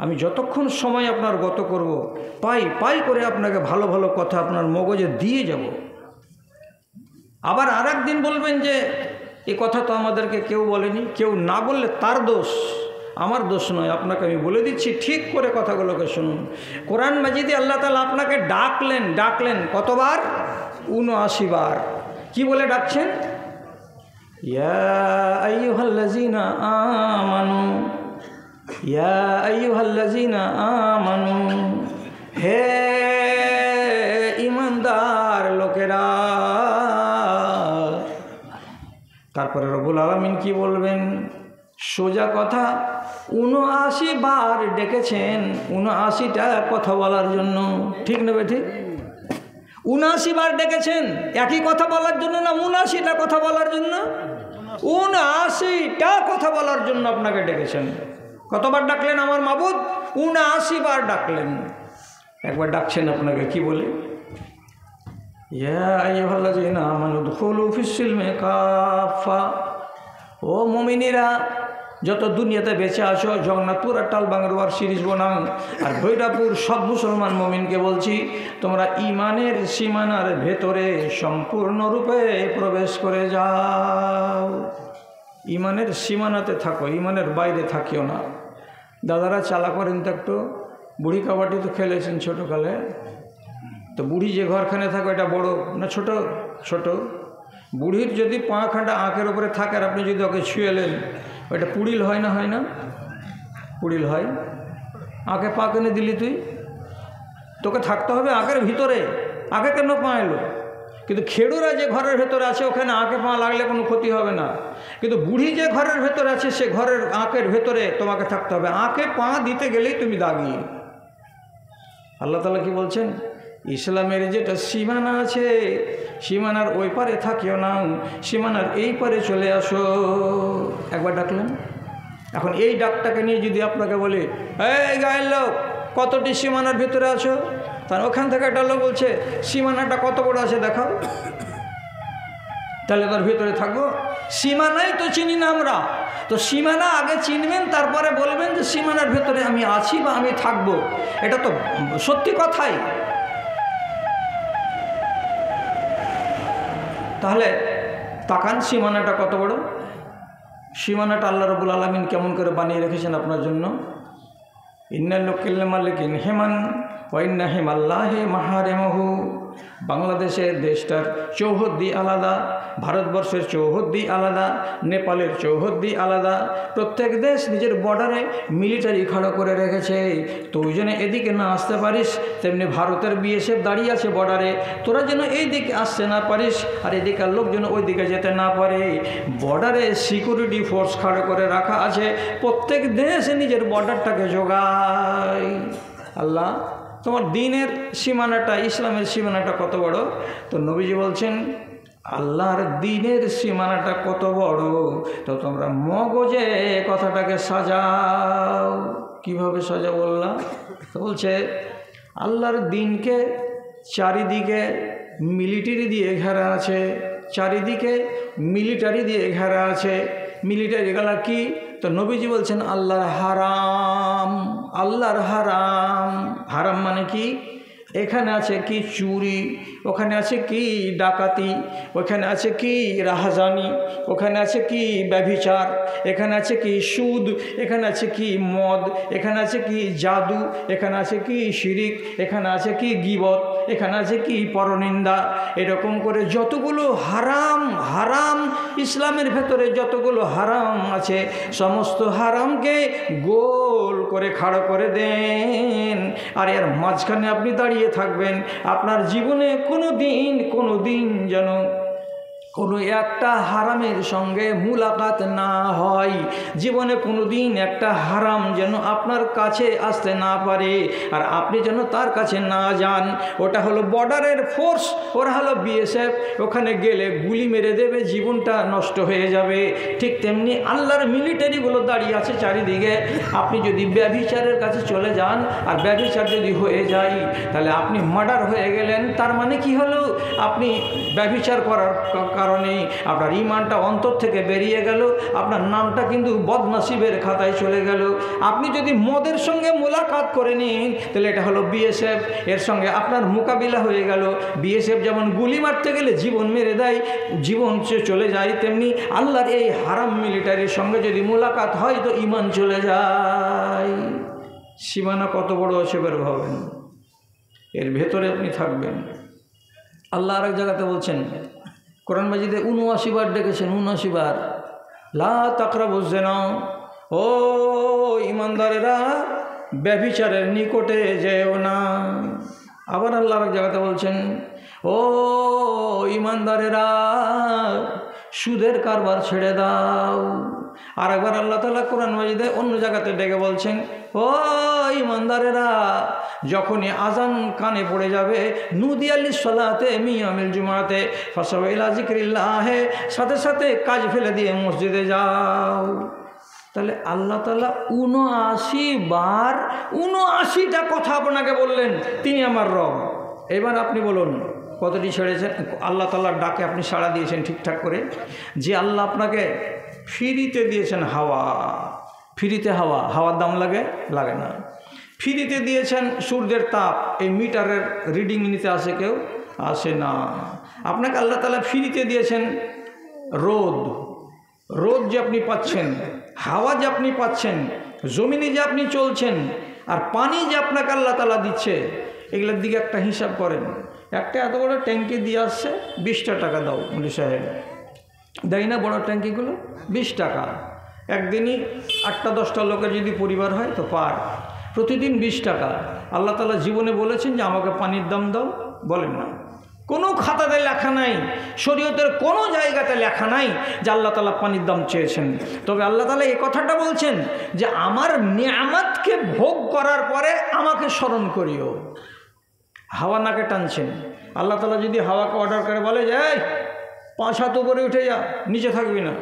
আমি যতক্ষণ সময় আপনার গত করব, পাই করে আপনাকে ভালো ভালো কথা আপনার মগজে দিয়ে যাব। আবার আর একদিন বলবেন যে এই কথা তো আমাদেরকে কেউ বলেনি, কেউ না বললে তার দোষ, আমার দোষ নয়। আপনাকে আমি বলে দিচ্ছি, ঠিক করে কথাগুলোকে শুনুন। কোরআন মাজিদে আল্লাহ তাআলা আপনাকে ডাকলেন কতবার? 79 বার। কি বলে ডাকছেন? ইয়া আইয়ুহাল্লাযীনা আমানু, ইয়া আইয়ুহাল্লাযীনা আমানু, হে ঈমানদার লোকেরা। তারপরে রব্বুল আলামিন কি বলবেন? সোজা কথা, 79 বার ডেকেছেন, 79টা কথা বলার জন্য। ঠিক নেবে? ঠিক 79 বার ডেকেছেন একই কথা বলার জন্য না 79টা কথা বলার জন্য? 79টা কথা বলার জন্য আপনাকে ডেকেছেন। কতবার ডাকলেন আমার মাবুদ? 79 বার ডাকলেন। একবার ডাকছেন আপনাকে কি বলে? ইয়া আইয়ুহাল্লাযীনা আমানু দুখুলু ফিস-সিলমি কাফা, ও মুমিনেরা যত দুনিয়াতে বেঁচে আসো, জগন্নাথপুর আর টালবাংরোয়ার সিরিজ বনাম আর ভৈরাপুর সব মুসলমান মুমিনকে বলছি, তোমরা ইমানের সীমানার ভেতরে সম্পূর্ণরূপে প্রবেশ করে যাও। ইমানের সীমানাতে থাকো, ইমানের বাইরে থাকিও না। দাদারা চালা করেন তো একটু। বুড়ি কাবাডি তো খেলেছেন ছোটোকালে, তো বুড়ি যে ঘরখানে থাকো এটা বড় না ছোট? ছোট। বুড়ির যদি পাখাটা আঁকের ওপরে থাকে আর আপনি যদি ওকে ছুঁয়েলেন, ওইটা পুড়িল হয় না? হয় না? পুড়িল হয়। আঁকে পা কেনে দিলি তুই? তোকে থাকতে হবে আঁকের ভিতরে, আঁকে কেন পা এলো? কিন্তু খেড়ুরা যে ঘরের ভেতরে আছে ওখানে আঁকে পা লাগলে কোনো ক্ষতি হবে না, কিন্তু বুড়ি যে ঘরের ভেতরে আছে সে ঘরের আঁকের ভেতরে তোমাকে থাকতে হবে। আঁকে পা দিতে গেলেই তুমি দাগি। আল্লাহ তাআলা কি বলছেন? ইসলামের যেটা সীমানা আছে, সীমানার ওই পারে থাকিও না, সীমানার এই পারে চলে আসো। একবার ডাকলেন। এখন এই ডাকটাকে নিয়ে যদি আপনাকে বলি, এই গায়ের লোক কতটি সীমানার ভিতরে আছো, তার ওখান থেকে একটা লোক বলছে সীমানাটা কত বড় আছে দেখাও, তাহলে তার ভিতরে থাকবো? সীমানাই তো চিনি না আমরা। তো সীমানা আগে চিনবেন, তারপরে বলবেন যে সীমানার ভেতরে আমি আছি বা আমি থাকবো। এটা তো সত্যি কথাই। তাহলে তাকান সীমানাটা কত বড়। সীমানাটা আল্লাহ রাব্বুল আলামিন কেমন করে বানিয়ে রেখেছেন আপনার জন্য। ইন্নাল লিকুল্লি মালিকিন হিমান ওয়া ইন্না হিমাল্লাহি মাহারিমুহু। বাংলাদেশের দেশটার চৌহদ্দি আলাদা, ভারতবর্ষের চৌহদ্দি আলাদা, নেপালের চৌহদ্দি আলাদা। প্রত্যেক দেশ নিজের বর্ডারে মিলিটারি খাড়া করে রেখেছে। তুই যেন এদিকে না আসতে পারিস, তেমনি ভারতের বিএসএফ দাঁড়িয়ে আছে বর্ডারে, তোরা যেন এই দিকে আসতে না পারিস আর এদিকের লোক যেন ওই দিকে যেতে না পারে। বর্ডারে সিকিউরিটি ফোর্স খাড়া করে রাখা আছে। প্রত্যেক দেশ নিজের বর্ডারটাকে জোগায়। আল্লাহ তোমার দিনের সীমানাটা, ইসলামের সীমানাটা কত বড়। তো নবীজি বলছেন আল্লাহর দিনের সীমানাটা কত বড়, তো তোমরা মগজে কথাটাকে সাজাও। কিভাবে সাজা বললাম? তো বলছে আল্লাহর দিনকে চারিদিকে মিলিটারি দিয়ে ঘেরা আছে, চারিদিকে মিলিটারি দিয়ে ঘেরা আছে। মিলিটারি গেলা কি? তো নবীজি বলছেন আল্লাহর হারাম। আল্লাহর হারাম, হারাম মানে কি? এখানে আছে কি চুরি, ওখানে আছে কি ডাকাতি, ওখানে আছে কি রাহাজানি, ওখানে আছে কি ব্যভিচার, এখানে আছে কি সুদ, এখানে আছে কি মদ, এখানে আছে কি জাদু, এখানে আছে কি শিরিক, এখানে আছে কি গীবত, এখানে আছে কি পরনিন্দা। এরকম করে যতগুলো হারাম, হারাম ইসলামের ভেতরে যতগুলো হারাম আছে সমস্ত হারামকে গোল করে খাড়া করে দেন, আর এর মাঝখানে আপনি দাঁড়িয়ে থাকবেন। আপনার জীবনে কোনো দিন যেন কোনো একটা হারামের সঙ্গে মুলাকাত না হয়, জীবনে কোনো দিন একটা হারাম যেন আপনার কাছে আসতে না পারে, আর আপনি যেন তার কাছে না যান। ওটা হলো বর্ডারের ফোর্স, ওরা হলো বিএসএফ, ওখানে গেলে গুলি মেরে দেবে, জীবনটা নষ্ট হয়ে যাবে। ঠিক তেমনি আল্লাহর মিলিটারিগুলো দাঁড়িয়ে আছে চারিদিকে। আপনি যদি ব্যভিচারের কাছে চলে যান আর ব্যভিচার যদি হয়ে যায় তাহলে আপনি মার্ডার হয়ে গেলেন। তার মানে কি হলো? আপনি ব্যভিচার করার কারণে আপনার ঈমানটা অন্তর থেকে বেরিয়ে গেল, আপনার নামটা কিন্তু বদনসিবের খাতায় চলে গেল। আপনি যদি মদের সঙ্গে মোলাকাত করে নিন তাহলে এটা হলো বিএসএফ, এর সঙ্গে আপনার মোকাবিলা হয়ে গেল। বিএসএফ যেমন গুলি মারতে গেলে জীবন মেরে দেয়, জীবন চলে যায়, তেমনি আল্লাহর এই হারাম মিলিটারির সঙ্গে যদি মোলাকাত হয় তো ঈমান চলে যায়। সীমানা কত বড় আছে বের হবেন, এর ভেতরে আপনি থাকবেন। আল্লাহ আরেক জায়গাতে বলছেন, কোরআন মাজিদে ৭৯ বার ডেকেছেন, ৭৯ বার, লা তাকরাবুজ জিনা, ও ঈমানদারেরা ব্যভিচারের নিকটে যেও না। আবার আল্লাহ আরেক জায়গাতে বলছেন, ও ঈমানদারেরা সুদের কারবার ছেড়ে দাও। আর একবার আল্লাহ তাআলা কোরআন মাজিদে অন্য জায়গাতে ডেকে বলছেন, ও ঈমানদারেরা যখনই আজান কানে পড়ে যাবে, নুদিয়া লিস-সালাতে মিন ইয়াউমিল জুমআতে ফাসাউ ইলা যিকরিল্লাহ, সাথে সাথে কাজ ফেলে দিয়ে মসজিদে যাও। তাহলে আল্লাহ তাআলা ৭৯ বার ৭৯টা কথা আপনাকে বললেন তিনি আমার রব। এবার আপনি বলুন কতটি ছেড়েছেন? আল্লাহ তাআলার ডাকে আপনি সাড়া দিয়েছেন ঠিকঠাক করে? যে আল্লাহ আপনাকে ফ্রিতে দিয়েছেন হাওয়া, ফ্রিতে হাওয়া, হাওয়ার দাম লাগে? লাগে না। ফ্রিতে দিয়েছেন সূর্যের তাপ, এই মিটারের রিডিং নিতে আসে কেউ? আসে না। আপনাকে আল্লাহ তাআলা ফ্রিতে দিয়েছেন রোদ, রোদ যে আপনি পাচ্ছেন, হাওয়া যে আপনি পাচ্ছেন, জমিনে যে আপনি চলছেন, আর পানি যে আপনাকে আল্লাহ তাআলা দিচ্ছে, এগুলোর দিকে একটা হিসাব করেন। একটা এত বড় ট্যাঙ্কি দিয়ে আসছে, 20টা টাকা দাও মুলি সাহেব, দেয় না বড় ট্যাঙ্কিগুলো? 20 টাকা। একদিনই 8টা-10টা লোকের যদি পরিবার হয় তো পার, প্রতিদিন 20 টাকা। আল্লাহ তাআলা জীবনে বলেছেন যে আমাকে পানির দাম দাও? বলেন না। কোনো খাতাতে লেখা নাই, শরীয়তের কোনো জায়গাতে লেখা নাই যে আল্লাহ তাআলা পানির দাম চেয়েছেন। তবে আল্লাহ তাআলা এই কথাটা বলছেন যে আমার নিয়ামতকে ভোগ করার পরে আমাকে স্মরণ করিও। হাওয়া নাকে টানছেন, আল্লাহ তাআলা যদি হাওয়াকে অর্ডার করে বলে যে এই 5 হাত উপরে উঠে যা, নিচে থাকবি না,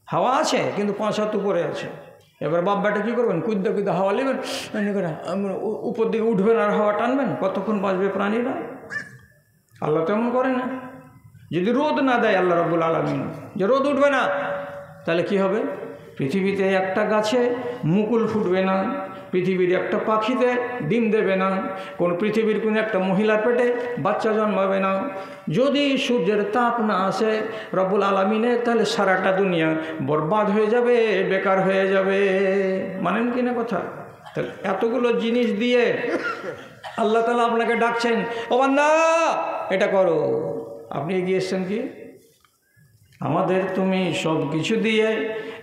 হাওয়া আছে কিন্তু 5 হাত উপরে আছে, এবার বাপ বেটা কী করবেন? কুদ্দা কুদ্দা হাওয়া নেবেন, উপর দিকে উঠবেন আর হাওয়া টানবেন, কতক্ষণ বাঁচবে প্রাণীরা? আল্লাহ তেমন করে না। যদি রোদ না দেয় আল্লাহ রাব্বুল আলামিন, যে রোদ উঠবে না, তাহলে কি হবে? পৃথিবীতে একটা গাছে মুকুল ফুটবে না, পৃথিবীর একটা পাখিতে ডিম দেবে না, পৃথিবীর কোনো একটা মহিলার পেটে বাচ্চা জন্মাবে না। যদি সূর্যের তাপ না আসে রব্বুল আলামিনের, তাহলে সারাটা দুনিয়া বরবাদ হয়ে যাবে, বেকার হয়ে যাবে। মানেন কি না কথা? তাহলে এতগুলো জিনিস দিয়ে আল্লাহ তাআলা আপনাকে ডাকছেন, ও বান্দা এটা করো। আপনি এগিয়ে এসছেন কি? আমাদের তুমি সব কিছু দিয়ে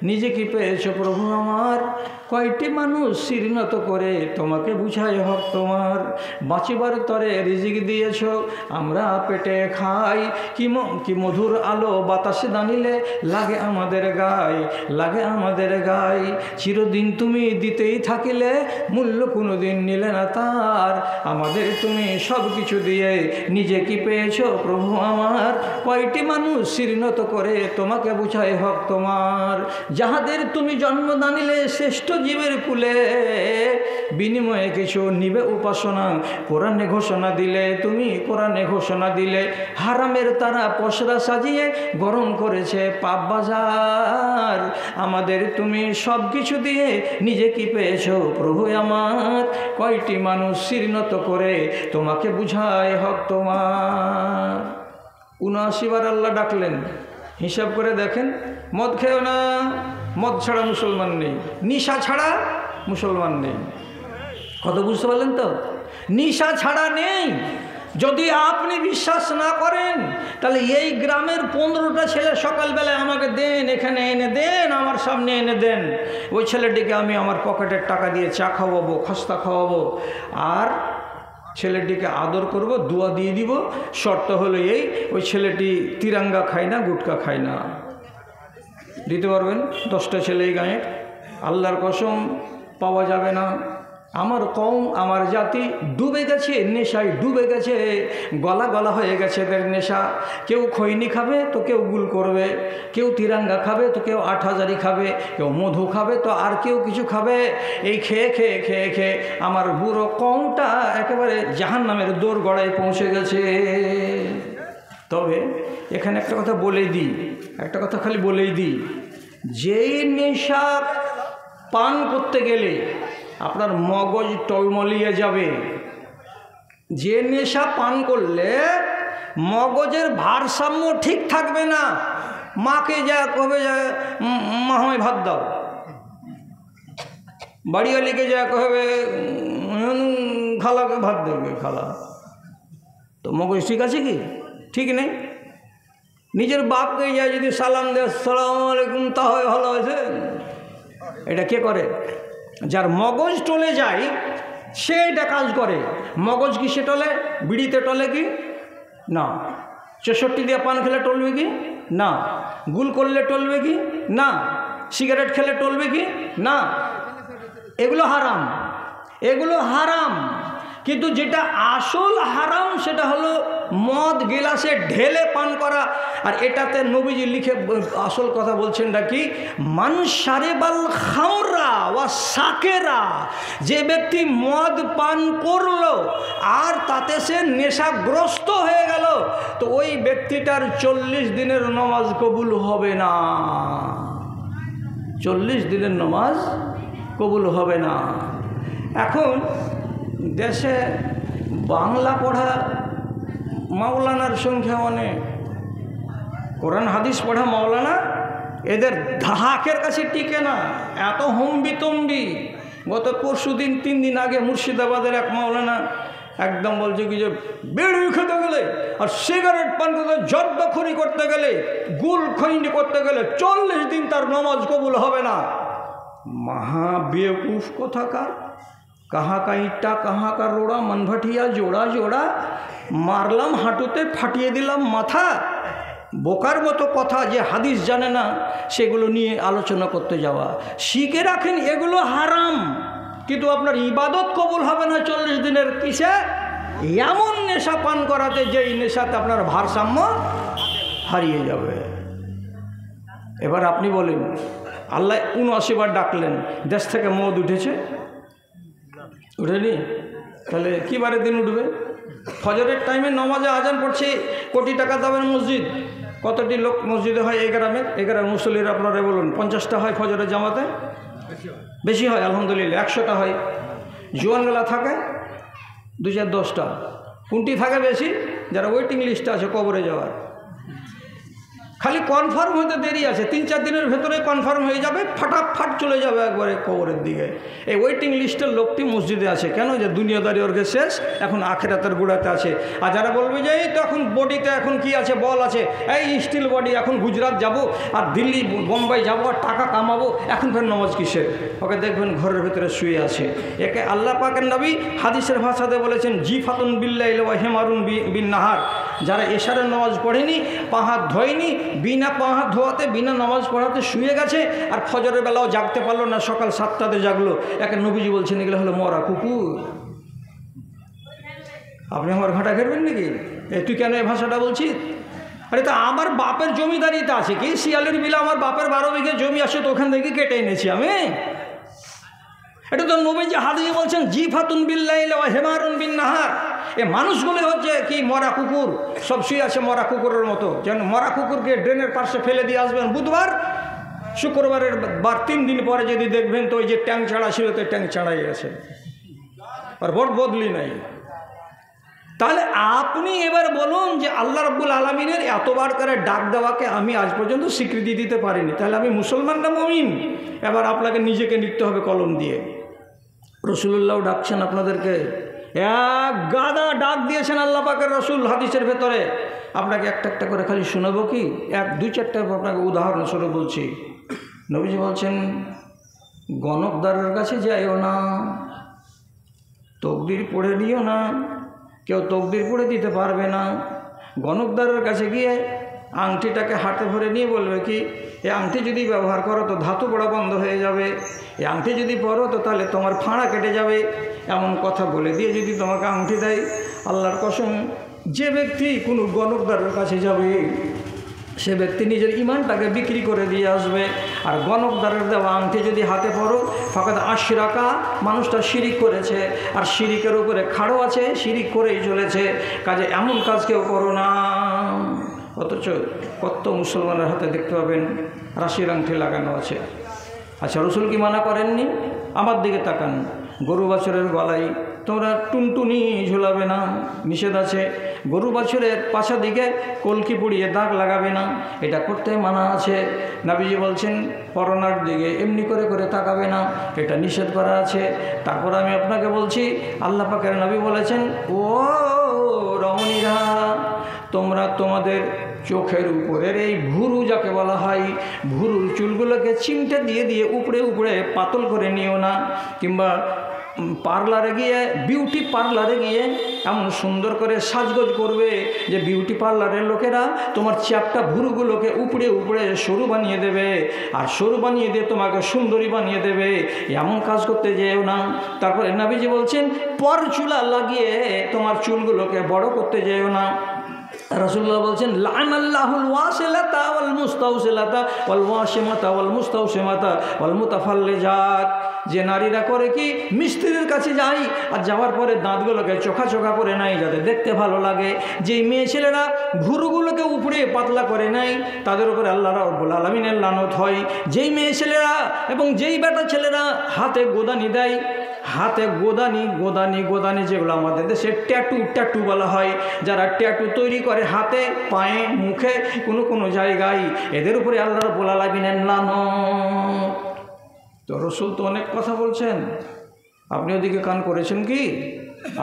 নিজে কি পেয়েছো প্রভু আমার? কয়টি মানুষ শিরনত করে তোমাকে বুঝায় হক তোমার। বাঁচিবার তরে রিজিক দিয়েছ, আমরা পেটে খাই। কি মধুর আলো বাতাসে দাঁড়িলে লাগে আমাদের গায়ে, লাগে আমাদের গায়ে। চিরদিন তুমি দিতেই থাকিলে, মূল্য কোনো দিন নিলে না তার। আমাদের তুমি সব কিছু দিয়ে নিজে কি পেয়েছো প্রভু আমার? কয়টি মানুষ শিরনত করে তোমাকে বুঝায় হক তোমার। যাহাদের তুমি জন্ম দানিলে শ্রেষ্ঠ জীবের কুলে, বিনিময়ে কিছু নিবে উপাসনা। কোরআনে ঘোষণা দিলে তুমি, কোরআনে ঘোষণা দিলে। হারামের তারা পসরা সাজিয়ে গরম করেছে পাপ বাজার। আমাদের তুমি সব কিছু দিয়ে নিজে কি পেয়েছো প্রভু আমার? কয়টি মানুষ শিরনত করে তোমাকে বুঝায় হক তোমার। ৭৯ বার আল্লাহ ডাকলেন। হিসাব করে দেখেন, মদ খেও না, মদ ছাড়া মুসলমান নেই। নিশা ছাড়া মুসলমান নেই। কত বুঝতে পারলেন তো? নিশা ছাড়া নেই। যদি আপনি বিশ্বাস না করেন, তাহলে এই গ্রামের 15টা ছেলে সকালবেলায় আমাকে দেন, এখানে এনে দেন, আমার সামনে এনে দেন। ওই ছেলেটিকে আমি আমার পকেটের টাকা দিয়ে চা খাওয়াবো, খাস্তা খাওয়াবো, আর ছেলেটিকে আদর করব, দোয়া দিয়ে দিব। শর্ত হলো এই, ওই ছেলেটি তিরাঙ্গা খায় না, গুটকা খায় না। দিতে পারবেন? 10টা ছেলে এই গায়ে, আল্লাহর কসম পাওয়া যাবে না। আমার কওম, আমার জাতি ডুবে গেছে, নেশায় ডুবে গেছে, গলা গলা হয়ে গেছে এদের নেশা। কেউ খৈনি খাবে তো কেউ গুল করবে, কেউ তিরাঙ্গা খাবে তো কেউ 8,000 খাবে, কেউ মধু খাবে তো আর কেউ কিছু খাবে। এই খেয়ে খেয়ে খেয়ে খেয়ে আমার বুড়ো কওমটা একেবারে জাহান্নামের দোর গড়ায় পৌঁছে গেছে। তবে এখানে একটা কথা বলেই দিই, একটা কথা খালি বলেই দিই, যেই নেশা পান করতে গেলে আপনার মগজ টলমলিয়ে যাবে, যে নেশা পান করলে মগজের ভারসাম্য ঠিক থাকবে না। মাকে যা কবে যা মা আমায় ভাত দাও, বাড়িওয়ালিকে যা কবে খালাকে ভাত দেবে খালা, তো মগজ ঠিক আছে কি? ঠিক নেই। নিজের বাপকে যা যদি সালাম দেয় আসসালামু আলাইকুম, তা হয় ভালো আছে। এটা কে করে? যার মগজ টলে যায় সে এটা কাজ করে। মগজ কি সে টলে? বিড়িতে টলে কি? না। 64 দিয়ে পান খেলে টলবে কি? না। গুল করলে টলবে কি? না। সিগারেট খেলে টলবে কি? না। এগুলো হারাম, এগুলো হারাম। কিন্তু যেটা আসল হারাম সেটা হলো মদ গিলাসে ঢেলে পান করা। আর এটাতে নবীজি লিখে আসল কথা বলছেন নাকি, মান শারিবাল খামরা ওয়া সাকেরা, যে ব্যক্তি মদ পান করলো আর তাতে সে নেশাগ্রস্ত হয়ে গেল, তো ওই ব্যক্তিটার 40 দিনের নামাজ কবুল হবে না। 40 দিনের নামাজ কবুল হবে না। এখন দেশে বাংলা পড়া মাওলানার সংখ্যা অনেক, কোরআন হাদিস পড়া মাওলানা এদের ধাকের কাছে টিকে না, এত হম্বিতম্বি। গত পরশুদিন 3 দিন আগে মুর্শিদাবাদের এক মাওলানা একদম বলছে কি যে বিড়ি খেতে গেলে আর সিগারেট পান করতে, জর্দাখুরি করতে গেলে, গুল খৈনি করতে গেলে 40 দিন তার নামাজ কবুল হবে না। মহা বেকুফ কোথাকার, कहाँ का ईट्टा कहाँ का रोड़ा, मनभटिया जोड़ा जोड़ा मारलाम हाटुते फाटिए दिलाम माथा। बोकार मतो कथा जे हादिस जाने ना सेगुलो निये आलोचना करते जावा। शिखे राखें एगुलो हाराम, किन्तु आपनार इबादत कबुल हबे ना 40 दिनेर किसे एमन नेशा पान कराते जे नेशाते आपनार भारसाम्य हारिए जाबे। एबार आपनि बोलेन आल्लाह 79 बार डाकलेन, देश थेके मद उठेছে, उठेनी, তাহলে কি বারে দিন উঠবে? ফজরের টাইমে নামাজে আজান পড়ছে, কোটি টাকা দামের মসজিদ, কতটি লোক মসজিদে হয় এই গ্রামের? এই গ্রামের মুসল্লিরা আপনারা বলুন, 50টা হয় ফজরের জামাতে? বেশি হয় আলহামদুলিল্লাহ, 100টা হয়। জোয়ানগুলা থাকে 2-10টা। কোনটি থাকে বেশি? যারা ওয়েটিং লিস্টে আছে কবরে যাওয়ার। খালি কনফার্ম হতে দেরি আছে, 3-4 দিনের ভেতরে কনফার্ম হয়ে যাবে, ফাটাফাট চলে যাবে একবারে কবরের দিকে। এই ওয়েটিং লিস্টের লোকটি মসজিদে আছে কেন? যে দুনিয়াদারি ওরকে শেষ, এখন আখেরাতের গোড়াতে আছে। আর যারা বলবে যে এই তো এখন বডিতে এখন কি আছে, বল আছে, এই স্টিল বডি, এখন গুজরাট যাব আর দিল্লি বোম্বাই যাব আর টাকা কামাবো, এখন ফের নামাজ কিসের? ওকে দেখবেন ঘরের ভেতরে শুয়ে আছে। একে আল্লাহ পাকের নবী হাদিসের ভাষাতে বলেছেন জিফাতুন বিল্লাইল ওয়া হিমারুন বিন নাহার। যারা এশারের নামাজ পড়েনি, পা হাত ধোয়নি, বিনা পা হাত ধোয়াতে বিনা নামাজ পড়াতে শুয়ে গেছে, আর ফজরের বেলাও জাগতে পারলো না, সকাল 7টাতে জাগলো, একে নবীজি বলছেন এগুলো হলো মরা কুকুর। আপনি আমার ঘাটা ঘেরবেন নাকি? তুই কেন এই ভাষাটা বলছিস? আরে তা আমার বাপের জমিদারিতে আছে কি? শিয়ালের বিলে আমার বাপের 12 বিঘে জমি আসে, তো ওখান থেকে কেটে এনেছি আমি। এটা তো নবীজি হাদিসে বলছেন জিফাতুন বিল্লাইল ওয়া হিমারুন বিন নাহার। এ মানুষগুলো হচ্ছে কি মরা কুকুর, সব শুয়ে আছে মরা কুকুরের মতো। যেন মরা কুকুরকে ড্রেনের পাশে ফেলে দিয়ে আসবেন বুধবার, শুক্রবারের বার 3 দিন পরে যদি দেখবেন তো ওই যে ট্যাঙ্ক ছাড়া ছিল তো ট্যাঙ্ক ছাড়াই গেছে, আর বদলি নাই। তাহলে আপনি এবার বলুন যে আল্লাহ রাব্বুল আলামিনের এতবার করে ডাক দেওয়াকে আমি আজ পর্যন্ত স্বীকৃতি দিতে পারিনি, তাহলে আমি মুসলমান না মুমিন? এবার আপনাকে নিজেকে লিখতে হবে কলম দিয়ে। রসুলুল্লাহ ডাকছেন আপনাদেরকে, এক গাদা ডাক দিয়েছেন আল্লাহ পাকের রসুল হাদিসের ভেতরে। আপনাকে একটা একটা করে খালি শোনাবো কি, 1-2-4টা আপনাকে উদাহরণস্বরূপ বলছি। নবীজি বলছেন গণকদারের কাছে যাইও না, তকদির পড়ে দিও না, কেউ তকদির পড়ে দিতে পারবে না। গণকদারের কাছে গিয়ে আংটিটাকে হাতে ভরে নিয়ে বলবে কি, এই আংটি যদি ব্যবহার করো তো ধাতু পড়া বন্ধ হয়ে যাবে, এই আংটি যদি পরো তো তাহলে তোমার ফাঁড়া কেটে যাবে, এমন কথা বলে দিয়ে যদি তোমাকে আংটি দেয়, আল্লাহর কসম যে ব্যক্তি কোনো গণকদারের কাছে যাবে সে ব্যক্তি নিজের ইমানটাকে বিক্রি করে দিয়ে আসবে। আর গণকদারের দেওয়া আংটি যদি হাতে পড়ো ফাকাদ আশরাকা, মানুষটা শিরিক করেছে, আর শিরিকের উপরে খাড়ো আছে, শিরিক করেই চলেছে। কাজে এমন কাজ কেউ করো না। অথচ কত মুসলমানের হাতে দেখতে পাবেন রাশির আংটি লাগানো আছে। আচ্ছা, রসুল কি মানা করেননি? আমার দিকে তাকান, গরু বাছুরের গলায় তোমরা টুনটুনি ঝুলাবে না, নিষেধ আছে। গরু বাছুরের পাছা দিকে কলকি পুড়িয়ে দাগ লাগাবে না, এটা করতে মানা আছে। নবীজি বলছেন পরনার দিকে এমনি করে করে তাকাবে না, এটা নিষেধ করা আছে। তারপর আমি আপনাকে বলছি আল্লাহ পাকের নবী বলেছেন ও রমণীরা, তোমরা তোমাদের চোখের উপরের এই ভুরু যাকে বলা হয়, ভুরুর চুলগুলোকে চিমটে দিয়ে দিয়ে উপরে উপরে পাতল করে নিও না, কিংবা পার্লারে গিয়ে বিউটি পার্লারে গিয়ে এমন সুন্দর করে সাজগোজ করবে যে বিউটি পার্লারের লোকেরা তোমার চ্যাপটা ভুরুগুলোকে উপড়ে উপড়ে সরু বানিয়ে দেবে, আর সরু বানিয়ে দিয়ে তোমাকে সুন্দরী বানিয়ে দেবে। এমন কাজ করতে যেও না। তারপরে নবীজি বলছেন পর চুলা লাগিয়ে তোমার চুলগুলোকে বড় করতে যেও না। রাসূলুল্লাহ বলছেন লানাল্লাহুল ওয়াসিলাতা ওয়াল মুস্তাওসিলাতা ওয়াল ওয়াশিমাতা ওয়াল মুস্তাওসিমাতা ওয়াল মুতাফাল্লিজাত। যে নারীরা করে কি, মিস্ত্রির কাছে যাই আর যাওয়ার পরে দাঁতগুলোকে চোখা চোখা করে নেয় যাতে দেখতে ভালো লাগে। যেই মেয়ে ছেলেরা ভুরুগুলোকে উপরে পাতলা করে নেয় তাদের উপরে আল্লাহ রাব্বুল আলামিনের লানত হয়। যেই মেয়ে ছেলেরা এবং যেই বেটা ছেলেরা হাতে গোদানি দেয়, হাতে গোদানি গোদানি গোদানি যেগুলো আমাদের দেশে ট্যাটু বলা হয়, যারা ট্যাটু তৈরি করে হাতে পায়ে মুখে কোনো কোনো জায়গায়, এদের উপরে আল্লাহ রাব্বুল আলামিনের লানত। তো রসুল তো অনেক কথা বলছেন, আপনি ওদিকে কান করেছেন কি?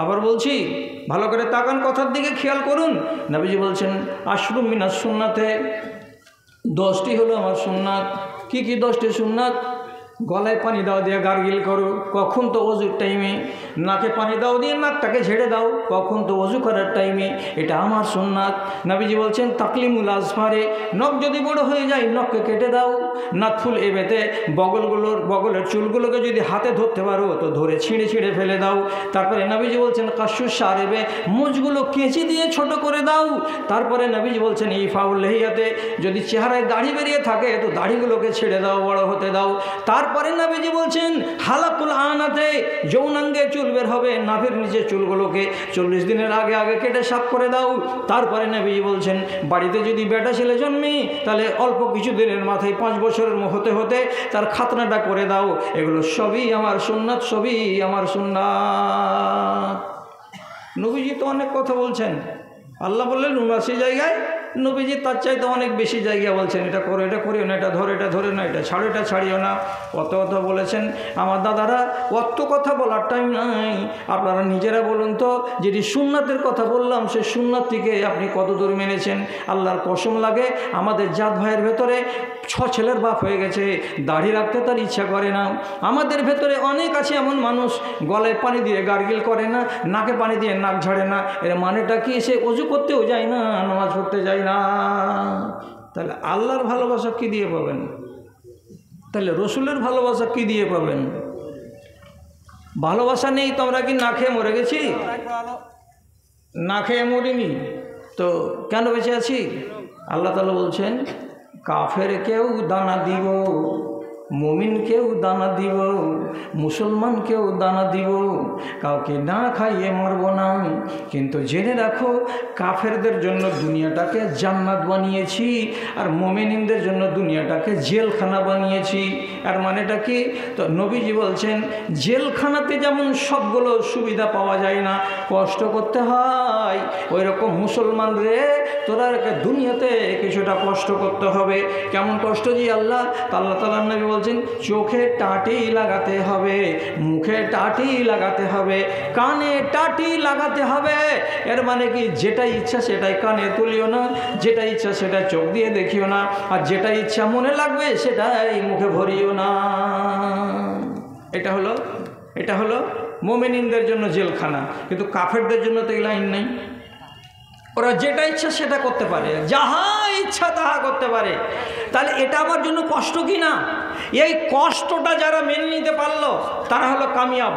আবার বলছি ভালো করে তাকান, কথার দিকে খেয়াল করুন। নবীজি বলছেন আশরু মিনাস সুন্নাতে, 10টি হলো আমার সুন্নাত। কি কি 10টি সুন্নাত? গলায় পানি দাও দিয়ে গার্গিল করো, কখন তো অজুর টাইমে। নাকে পানি দাও দিয়ে নাকটাকে ঝেড়ে দাও, কখন তো অজু করার টাইমে, এটা আমার সুন্নাত। নবীজি বলছেন তাকলিমুল আজফারে, নখ যদি বড় হয়ে যায় নখকে কেটে দাও। নাতফুল এবেতে, বগলের চুলগুলোকে যদি হাতে ধরতে পারো তো ধরে ছিঁড়ে ছিঁড়ে ফেলে দাও। তারপরে নবীজি বলছেন কাশুর সারেবে, মুজগুলো কেঁচি দিয়ে ছোট করে দাও। তারপরে নবীজি বলছেন ইফাউল লেহিয়াতে, যদি চেহারায় দাড়ি বেরিয়ে থাকে তো দাড়িগুলোকে ছেড়ে দাও, বড় হতে দাও। তারপরে নবীজি বলছেন হালাকুল আনাতে, যৌনাঙ্গে চুল বের হবে, নাভির নিচে চুলগুলোকে 40 দিনের আগে আগে কেটে সাফ করে দাও। তারপরে নবীজি বলছেন বাড়িতে যদি বেটা ছেলে জন্মে তাহলে অল্প কিছু দিনের মাথায় 5 বছরের হতে হতে তার খাতনাটা করে দাও। এগুলো সবই আমার সুন্নাত, সবই আমার সুন্নাত। নবীজি তো অনেক কথা বলছেন। আল্লাহ বললেন 79 জায়গায় নবীজি তার চাইতে অনেক বেশি জায়গা বলছেন, এটা করো, এটা করিও না, এটা ধরে না, এটা ছাড়ো, এটা ছাড়িও না, অত কথা বলেছেন। আমার দাদারা, অত কথা বলার টাইম নাই। আপনারা নিজেরা বলুন তো, যেটি সুন্নাতের কথা বললাম, সে সুন্নাত থেকে আপনি কত দূর মেনেছেন? আল্লাহর কসম লাগে, আমাদের জাত ভাইয়ের ভেতরে 6 ছেলের বাপ হয়ে গেছে, দাড়ি রাখতে তার ইচ্ছা করে না। আমাদের ভেতরে অনেক আছে এমন মানুষ, গলায় পানি দিয়ে গার্গিল করে না, নাকে পানি দিয়ে নাক ঝাড়ে না। এর মানেটা কি? সে ওযু করতেও যায় না, নামাজ পড়তে যায় না। তাহলে আল্লাহর ভালোবাসা কি দিয়ে পাবেন? তাহলে রসুলের ভালোবাসা কি দিয়ে পাবেন? ভালোবাসা নেই তো আমরা কি না খেয়ে মরে গেছি? না খেয়ে মরিনি তো কেন বেঁচে আছি? আল্লাহ তাআলা বলছেন, কাফেরকেও দানা দিব, মুমিনকেও দানা দিব, মুসলমানকেও দানা দিব, কাউকে না খাইয়ে মারব না। কিন্তু জেনে রাখো, কাফেরদের জন্য দুনিয়াটাকে জান্নাত বানিয়েছি, আর মুমিনদের জন্য দুনিয়াটাকে জেলখানা বানিয়েছি। আর মানেটা কি? তো নবীজি বলছেন, জেলখানাতে যেমন সবগুলো সুবিধা পাওয়া যায় না, কষ্ট করতে হয়, ওই রকম মুসলমান রে তোরা দুনিয়াতে কিছুটা কষ্ট করতে হবে। কেমন কষ্ট জি আল্লাহ? আল্লাহ তাআলা নবী বলছেন, চোখে টাটি লাগাতে হবে, মুখে টাটি লাগাতে হবে, কানে টাটি লাগাতে হবে। এর মানে কি? যেটা ইচ্ছা সেটাই কানে তুলিও না, যেটা ইচ্ছা সেটা চোখ দিয়ে দেখিও না, আর যেটা ইচ্ছা মনে লাগবে সেটাই মুখে ভরিও না। এটা হলো মুমিনদের জন্য জেলখানা। কিন্তু কাফেরদের জন্য তো এই লাইন নেই। ওরা যেটা ইচ্ছা সেটা করতে পারে, যাহা ইচ্ছা তাহা করতে পারে। তাহলে এটা আমার জন্য কষ্ট কি না? এই কষ্টটা যারা মেনে নিতে পারলো তারা হলো কামিয়াব,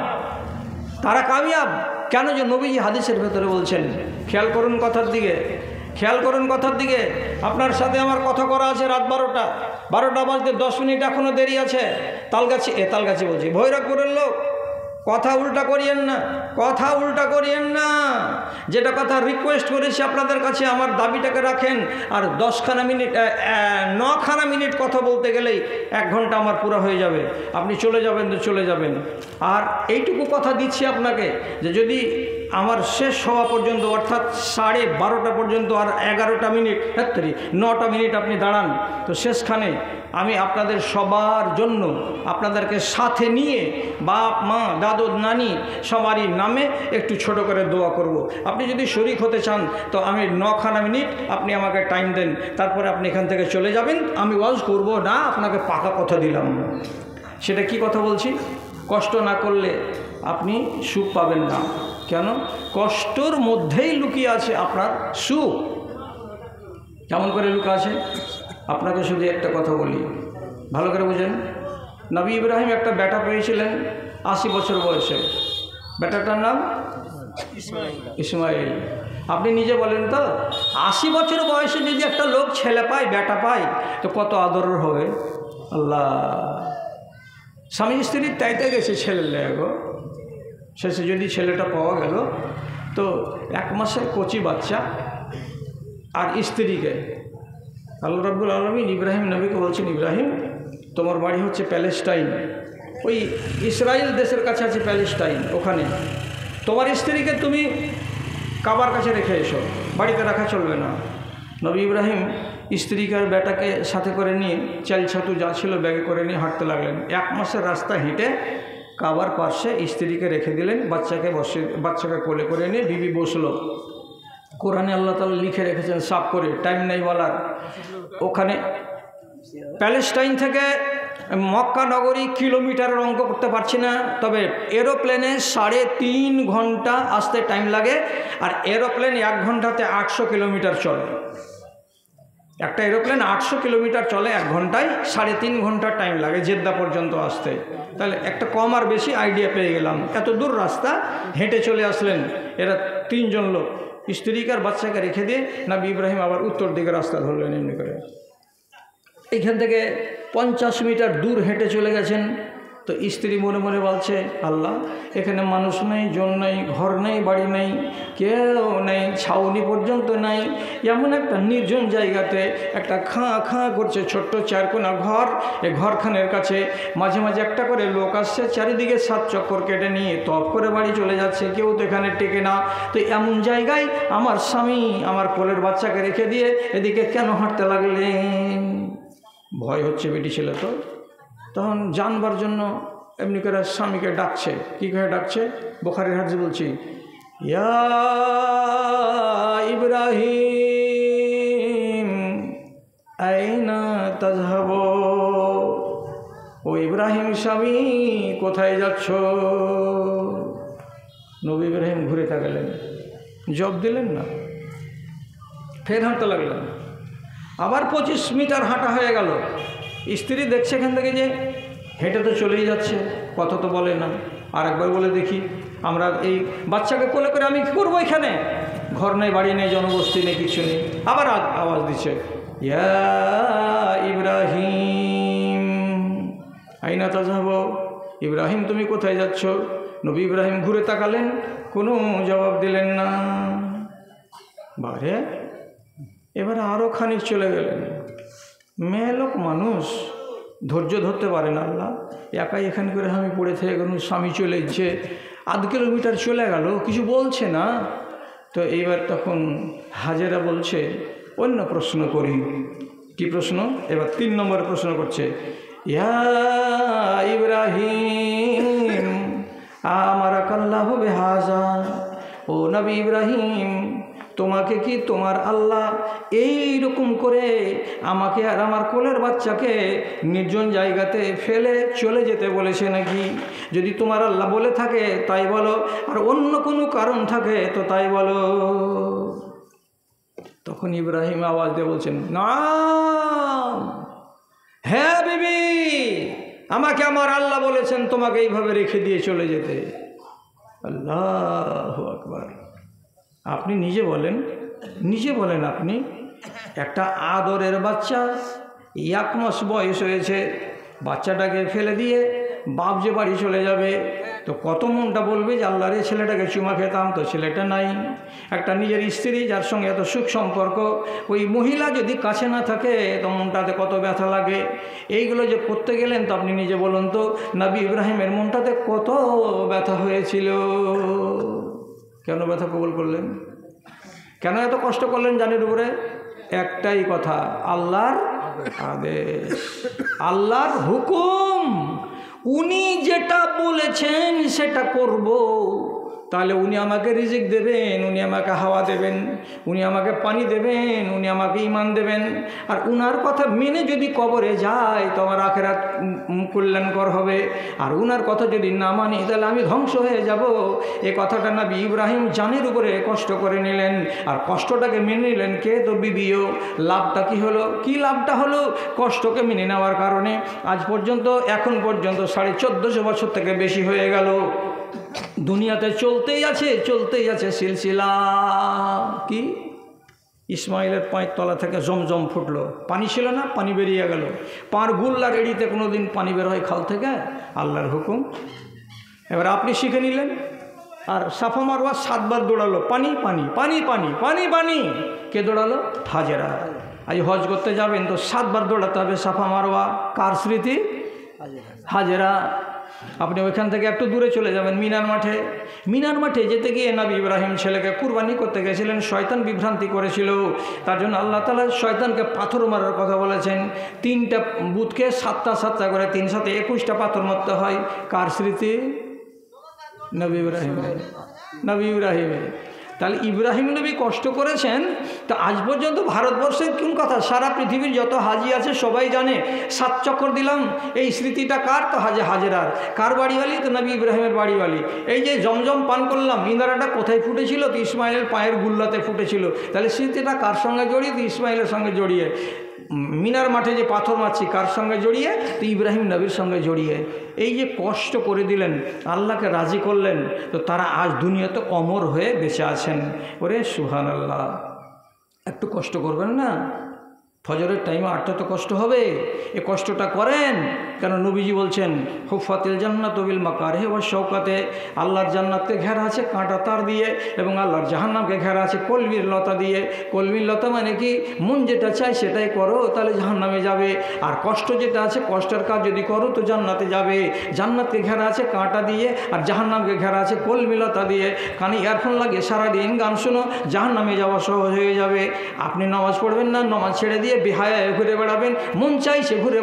তারা কামিয়াব। কেন? যে নবীজি হাদিসের ভেতরে বলছেন, খেয়াল করুন কথার দিকে, খেয়াল করুন কথার দিকে। আপনার সাথে আমার কথা করা আছে রাত 12টা বাজতে 10 মিনিট এখনও দেরি আছে। তালগাছি বলছি, ভৈরবপুরের লোক, কথা উল্টা করিয়েন না, কথা উল্টা করিয়েন না। যেটা কথা রিকোয়েস্ট করেছি আপনাদের কাছে, আমার দাবিটাকে রাখেন। আর 9খানা মিনিট কথা বলতে গেলেই 1 ঘন্টা আমার পুরো হয়ে যাবে। আপনি চলে যাবেন তো চলে যাবেন। আর এইটুকু কথা দিচ্ছি আপনাকে, যে যদি আমার শেষ হওয়া পর্যন্ত, অর্থাৎ 12:30 পর্যন্ত আর 11টা মিনিট, 9টা মিনিট আপনি দাঁড়ান, তো শেষখানে আমি আপনাদের সবার জন্য আপনাদেরকে সাথে নিয়ে বাপ মা দাদু নানি সবারই নামে একটু ছোট করে দোয়া করব। আপনি যদি শরীক হতে চান তো আমি 9খানা মিনিট আপনি আমাকে টাইম দেন, তারপরে আপনি এখান থেকে চলে যাবেন। আমি ওয়াজ করব না, আপনাকে পাকা কথা দিলাম। সেটা কি কথা বলছি? কষ্ট না করলে আপনি সুখ পাবেন না। কেন? কষ্টর মধ্যেই লুকিয়ে আছে আপনার সুখ। কেমন করে লুকিয়ে আছে? আপনাকে শুধু একটা কথা বলি, ভালো করে বুঝেন। নবী ইব্রাহিম একটা বেটা পেয়েছিলেন 80 বছর বয়সে। বেটাটার নাম ইসমাইল। আপনি নিজে বলেন তো, 80 বছর বয়সে যদি একটা লোক ছেলে পায়, বেটা পায়, তো কত আদরের হবে। আল্লাহ, স্বামী স্ত্রীর তাইতে গেছে ছেলের লেগো, শেষে যদি ছেলেটা পাওয়া গেল, তো 1 মাসের কচি বাচ্চা আর স্ত্রীকে আল্লাহ রাব্বুল আলামিন ইব্রাহিম নবীকে বলছেন, ইব্রাহিম তোমার বাড়ি হচ্ছে প্যালেস্টাইন, ওই ইসরায়েল দেশের কাছে আছে প্যালেস্টাইন, ওখানে তোমার স্ত্রীকে তুমি কাবার কাছে রেখে এসো, বাড়িতে রাখা চলবে না। নবী ইব্রাহিম স্ত্রীকে আর বেটাকে সাথে করে নিয়ে চাল ছাতু যা ছিল ব্যাগে করে নিয়ে হাঁটতে লাগলেন। 1 মাসের রাস্তা হেঁটে কাবার পাশে স্ত্রীকে রেখে দিলেন, বাচ্চাকে কোলে করে নিয়ে বিবি বসলো। কোরআনে আল্লাহ তাআলা লিখে রেখেছেন সাফ করে, টাইম নেই বলার। ওখানে প্যালেস্টাইন থেকে মক্কা নগরী কিলোমিটারের অঙ্ক করতে পারছি না, তবে এরোপ্লেনে 3.5 ঘন্টা আসতে টাইম লাগে, আর এরোপ্লেন 1 ঘন্টাতে 800 কিলোমিটার চলে। একটা এরোপ্লেন 800 কিলোমিটার চলে 1 ঘন্টায়, 3.5 ঘন্টা টাইম লাগে জেদ্দা পর্যন্ত আসতে। তাহলে একটা কম আর বেশি আইডিয়া পেয়ে গেলাম। এত দূর রাস্তা হেঁটে চলে আসলেন এরা 3 জন লোক। স্ত্রীকে আর বাচ্চাকে রেখে দিয়ে নবী ইব্রাহিম আবার উত্তর দিকে রাস্তা ধরলেন এমনি করে। এইখান থেকে 50 মিটার দূর হেঁটে চলে গেছেন তো স্ত্রী মনে মনে বলছে, আল্লাহ, এখানে মানুষ নেই, জন নেই, ঘর নেই, বাড়ি নেই, কেউ নেই, ছাউনি পর্যন্ত নাই, এমন একটা নির্জন জায়গাতে একটা খাঁ খাঁ করছে ছোট্ট চারকোনা ঘর। এই ঘরখানের কাছে মাঝে মাঝে একটা করে লোক আসছে, চারিদিকে 7 চক্কর কেটে নিয়ে তপ করে বাড়ি চলে যাচ্ছে, কেউ তো এখানে টেকে না। তো এমন জায়গায় আমার স্বামী আমার কোলের বাচ্চাকে রেখে দিয়ে এদিকে কেন হাঁটতে লাগলেন? ভয় হচ্ছে বেটি ছেলে তো। তখন জানবার জন্য এমনি করে স্বামীকে ডাকছে। কী করে ডাকছে? বুখারীর হাদিস বলছি, ইয়া ইব্রাহিম আইনা তাযহাব, ও ইব্রাহিম স্বামী কোথায় যাচ্ছ? নবী ইব্রাহিম ঘুরে তাকালেন, জবাব দিলেন না, ফের হাঁটতে লাগলেন। আবার 25 মিটার হাঁটা হয়ে গেল। স্ত্রী দেখছে এখান থেকে যে হেঁটে তো চলেই যাচ্ছে, কথা তো বলে না। আর একবার বলে দেখি, আমরা এই বাচ্চাকে কোলে করে আমি কী করবো? এখানে ঘর নেই, বাড়ি নেই, জনবস্তি নেই, কিছু নেই। আবার আওয়াজ দিচ্ছে, ইয়া ইব্রাহিম আইনা তাযহাব, ইব্রাহিম তুমি কোথায় যাচ্ছ? নবী ইব্রাহিম ঘুরে তাকালেন, কোনো জবাব দিলেন না। বারে এবারে আরও খানিক চলে গেলেন। মেয়ে লোক মানুষ, ধৈর্য ধরতে পারে না। আল্লাহ, একাই এখান করে আমি পড়ে থেকে গেল, স্বামী চলে যাচ্ছে, 0.5 কিলোমিটার চলে গেল, কিছু বলছে না। তো এইবার তখন হাজেরা বলছে, অন্য প্রশ্ন করি। কি প্রশ্ন? এবার 3 নম্বর প্রশ্ন করছে, ইয়া ইব্রাহিম আমারাকাল্লাহু বিহাযা, ও নবী ইব্রাহিম, তোমাকে কি তোমার আল্লাহ এই রকম করে আমাকে আর আমার কোলের বাচ্চাকে নির্জন জায়গাতে ফেলে চলে যেতে বলেছে নাকি? যদি তোমার আল্লাহ বলে থাকে তাই বলো, আর অন্য কোনো কারণ থাকে তো তাই বলো। তখন ইব্রাহিম আওয়াজ দিয়ে বলছেন, না, হ্যাঁ বিবি, আমাকে আমার আল্লাহ বলেছেন তোমাকে এইভাবে রেখে দিয়ে চলে যেতে। আল্লাহু আকবার। আপনি নিজে বলেন, আপনি একটা আদরের বাচ্চা, 1 মাস বয়স হয়েছে, বাচ্চাটাকে ফেলে দিয়ে বাপ যে বাড়ি চলে যাবে, তো কত মনটা বলবে যে আল্লাহ রে, ছেলেটাকে চুমা খেতাম, তো ছেলেটা নাই। একটা নিজের স্ত্রী যার সঙ্গে এত সুখ সম্পর্ক, ওই মহিলা যদি কাছে না থাকে তো মনটাতে কত ব্যথা লাগে। এইগুলো যে করতে গেলেন, তো আপনি নিজে বলুন তো, নবী ইব্রাহিমের মনটাতে কত ব্যথা হয়েছিল। কেন ব্যথা কবুল করলেন? কেন এত কষ্ট করলেন জানের উপরে? একটাই কথা, আল্লাহর আদেশ, আল্লাহর হুকুম। উনি যেটা বলেছেন সেটা করব, তাহলে উনি আমাকে রিজিক দেবেন, উনি আমাকে হাওয়া দেবেন, উনি আমাকে পানি দেবেন, উনি আমাকে ঈমান দেবেন। আর উনার কথা মেনে যদি কবরে যায় তো আমার আখিরাত কল্যাণকর হবে। আর উনার কথা যদি না মানি তাহলে আমি ধ্বংস হয়ে যাব। এই কথাটা নবী ইব্রাহিম জানের উপরে কষ্ট করে নিলেন, আর কষ্টটাকে মেনে নিলেন কে? তো বিবিও। লাভটা কি হলো? কি লাভটা হলো? কষ্টকে মেনে নেওয়ার কারণে আজ পর্যন্ত, এখন পর্যন্ত 1450 বছর থেকে বেশি হয়ে গেল, দুনিয়াতে চলতেই আছে সিলসিলা। কি? ইসমাইলের পায়ের তলা থেকে জমজম ফুটলো, পানি ছিল না, পানি বেরিয়ে গেল। পার গুল্লার এড়িতে কোনো দিন পানি বের হয় খাল থেকে? আল্লাহর হুকুম। এবার আপনি শিখে নিলেন। আর সাফা মারওয়া 7 বার দৌড়ালো, পানি পানি পানি পানি পানি পানি। কে দৌড়ালো? হাজেরা। আজ হজ করতে যাবেন তো 7 বার দৌড়াতে হবে সাফা মারওয়া। কার স্মৃতি? হাজেরা। আপনি ওইখান থেকে একটু দূরে চলে যাবেন মিনার মাঠে যেতে গিয়ে নবী ইব্রাহিম ছেলেকে কুরবানি করতে গেছিলেন, শয়তান বিভ্রান্তি করেছিল। তার জন্য আল্লাহ তাআলা শয়তানকে পাথর মারার কথা বলেছেন। 3টা বুতকে 7টা করে 3 7 21টা পাথর মারতে হয়। কার স্মৃতি? নবী ইব্রাহিমের। তাহলে ইব্রাহিম নবী কষ্ট করেছেন। তো আজ পর্যন্ত ভারতবর্ষের কোন কথা, সারা পৃথিবীর যত হাজি আছে সবাই জানে। 7 চক্কর দিলাম, এই স্মৃতিটা কার? তো হাজেরার। কার বাড়িওয়ালি? তো নবী ইব্রাহিমের বাড়িওয়ালি। এই যে জমজম পান করলাম, ইন্দারাটা কোথায় ফুটেছিল? তো ইসমাইলের পায়ের গুল্লাতে ফুটেছিল। তাহলে স্মৃতিটা কার সঙ্গে জড়িয়ে? তো ইসমাইলের সঙ্গে জড়িয়ে। মিনার মাঠে যে পাথর মারছি কার সঙ্গে জড়িয়ে? তো ইব্রাহিম নবীর সঙ্গে জড়িয়ে। এই যে কষ্ট করে দিলেন, আল্লাহকে রাজি করলেন, তো তারা আজ দুনিয়াতে অমর হয়ে বেঁচে আছেন। ওরে সুবহানাল্লাহ। একটু কষ্ট করবেন না? ফজরের টাইমে আটটা তো কষ্ট হবে, এ কষ্টটা করেন। কেন নবীজি বলছেন হুফাতিল জান্নাতু বিল মাকারিহি ওয়াশ শাওকাতে, আল্লাহর জান্নাতকে ঘেরা আছে কাঁটা তার দিয়ে এবং আল্লাহর জাহান্নামকে ঘেরা আছে কলমির লতা দিয়ে। কলমির লতা মানে কি, মন যেটা চায় সেটাই করো তাহলে জাহান্নামে যাবে, আর কষ্ট যেটা আছে কষ্টের কাজ যদি করো তো জান্নাতে যাবে। জান্নাতকে ঘেরা আছে কাঁটা দিয়ে আর জাহান্নামকে ঘেরা আছে কলমি লতা দিয়ে। কানে ইয়ারফোন লাগিয়ে সারাদিন গান শোনো, জাহান্নামে যাওয়া সহজ হয়ে যাবে। আপনি নামাজ পড়বেন না, নামাজ ছেড়ে দিয়ে বেহায়ায় ঘুরে বেড়াবেন, মন চাইছে ঘুরে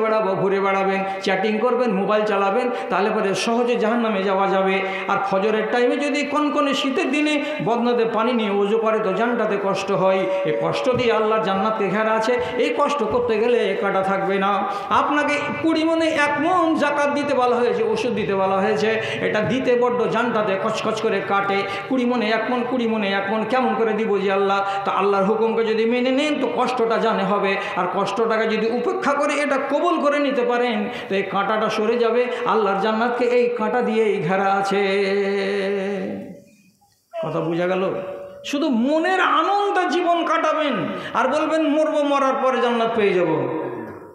বেড়াবেন, চ্যাটিং করবেন, মোবাইল চালাবেন, তাহলে পরে সহজে জাহান্নামে যাওয়া যাবে। আর ফজরের টাইমে যদি কনকনে শীতের দিনে বদনাতে পানি নিয়ে ওযু করে তো জানটাতে কষ্ট হয়। এই কষ্ট দিয়ে আল্লাহর জান্নাতকে ঘেরা আছে, এই কষ্ট করতে গেলে কাটা থাকবে না। আপনাকে 20 মনে 1 মন যাকাত দিতে বলা হয়েছে, ওষুধ দিতে বলা হয়েছে, এটা দিতে বড্ড জানটাতে কচকচ করে কাটে। 20 মনে 1 মন, 20 মনে 1 মন কেমন করে দিব যে আল্লাহ? তা আল্লাহর হুকুমকে যদি মেনে নেন তো কষ্টটা জানে হবে, আর কষ্টটাকে যদি উপেক্ষা করে এটা কবুল করে নিতে পারেন তো এই কাঁটাটা সরে যাবে। আল্লাহর জান্নাতকে এই কাঁটা দিয়েই ঘেরা আছে। কথা বোঝা গেল? শুধু মনের আনন্দে জীবন কাটাবেন আর বলবেন মরবো, মরার পরে জান্নাত পেয়ে যাব,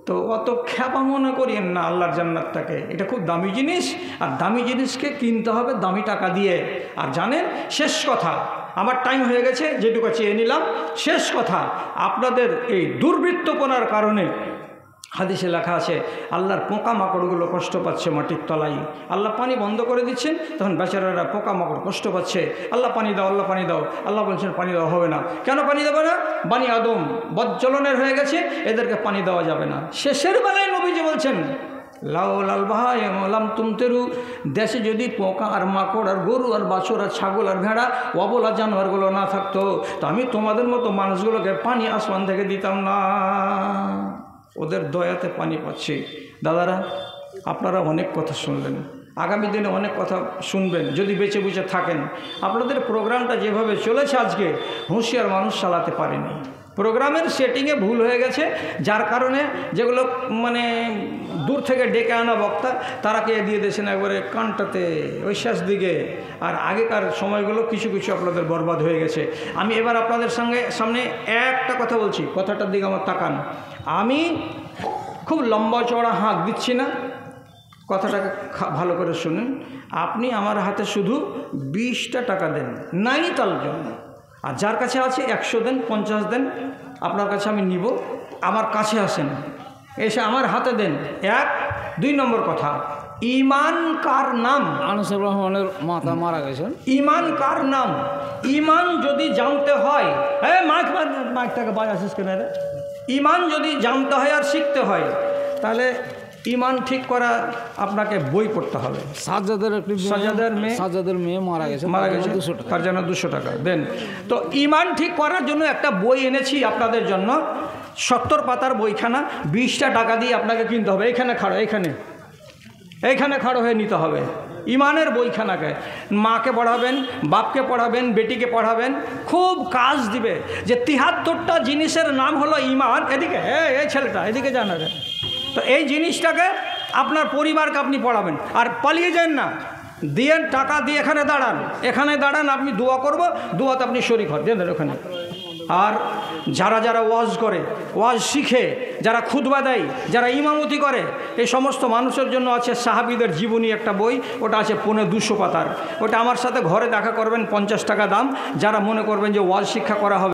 তো অত খ্যাপা মনে করিয়েন না আল্লাহর জান্নাতটাকে। এটা খুব দামি জিনিস, আর দামি জিনিসকে কিনতে হবে দামি টাকা দিয়ে। আর জানেন, শেষ কথা, আমার টাইম হয়ে গেছে, যেটুকু চেয়ে নিলাম, শেষ কথা, আপনাদের এই দুর্বৃত্তপনার কারণে হাদিসে লেখা আছে আল্লাহর পোকামাকড়গুলো কষ্ট পাচ্ছে মাটির তলায়। আল্লাহ পানি বন্ধ করে দিচ্ছেন, তখন বেচারারা পোকামাকড় কষ্ট পাচ্ছে। আল্লাহ পানি দাও, আল্লাহ পানি দাও। আল্লাহ বলছেন পানি দেওয়া হবে না। কেন পানি দেবে না? বানি আদম বজ্জলনের হয়ে গেছে, এদেরকে পানি দেওয়া যাবে না। শেষের বেলায় নবীজি বলছেন লাউলাল বাহাইম তুমতেরু, দেশে যদি পোকা আর মাকড় আর গরু আর বাছুর আর ছাগল আর ভেড়া অবলা জানোয়ারগুলো না থাকতো তো আমি তোমাদের মতো মানুষগুলোকে পানি আসমান থেকে দিতাম না। ওদের দয়াতে পানি পাচ্ছি। দাদারা, আপনারা অনেক কথা শুনলেন, আগামী দিনে অনেক কথা শুনবেন যদি বেঁচে বুঝে থাকেন। আপনাদের প্রোগ্রামটা যেভাবে চলেছে আজকে, হুঁশিয়ার মানুষ চালাতে পারেনি। প্রোগ্রামের সেটিংয়ে ভুল হয়ে গেছে, যার কারণে যেগুলো মানে দূর থেকে ডেকে আনা বক্তা তারাকে দিয়ে দিয়েছেন একবারে কানটাতে ওই শেষ দিকে। আর আগেকার সময়গুলো কিছু কিছু আপনাদের বরবাদ হয়ে গেছে। আমি এবার আপনাদের সামনে একটা কথা বলছি, কথাটার দিকে আমার তাকান। আমি খুব লম্বা চওড়া হাঁক দিচ্ছি না, কথাটাকে ভালো করে শুনুন। আপনি আমার হাতে শুধু 20টা টাকা দেন নাইতাল জন্য, আর যার কাছে আছে 100 দেন, 50 দেন, আপনার কাছে আমি নিব। আমার কাছে আসেন, এসে আমার হাতে দেন। 1, 2 নম্বর কথা, ইমান কার নাম? আনিসুর রহমানের মাতা মারা গেছেন। ইমান কার নাম? ইমান যদি জানতে হয়, মাইকটাকে বাজাচ্ছিস কেন রে? ইমান যদি জানতে হয় আর শিখতে হয়, তাহলে ইমান ঠিক করা আপনাকে বই পড়তে হবে। সাজ্জাদের মেয়ে মারা গেছে, 200 টাকা, তার জন্য 200 টাকা দেন। তো ইমান ঠিক করার জন্য একটা বই এনেছি আপনাদের জন্য, 70 পাতার বইখানা, 20টা টাকা দিয়ে আপনাকে কিনতে হবে। এইখানে খাড়ো হয়ে নিতে হবে ইমানের বইখানাকে। মাকে পড়াবেন, বাপকে পড়াবেন, বেটিকে পড়াবেন, খুব কাজ দিবে। যে 73টা জিনিসের নাম হলো ইমান। এদিকে এই ছেলেটা এদিকে জানা যায়। তো এই জিনিসটাকে আপনার পরিবারকে আপনি পড়াবেন, আর পালিয়ে যান না, দিয়ে টাকা দিয়ে এখানে দাঁড়ান, আপনি দোয়া করব, দোয়াতে আপনি শরীক হন, দেন ওখানে। আর যারা ওয়াজ করে, ওয়াজ শিখে, যারা খুতবা দেয়, যারা ইমামতি করে, এই সমস্ত মানুষের জন্য আছে সাহাবীদের জীবনী একটা বই, ওটা আছে 250 পাতার। ওটা আমার সাথে ঘরে দেখা করবেন, 50 টাকা দাম। যারা মনে করবেন যে ওয়াজ শিক্ষা করা হবে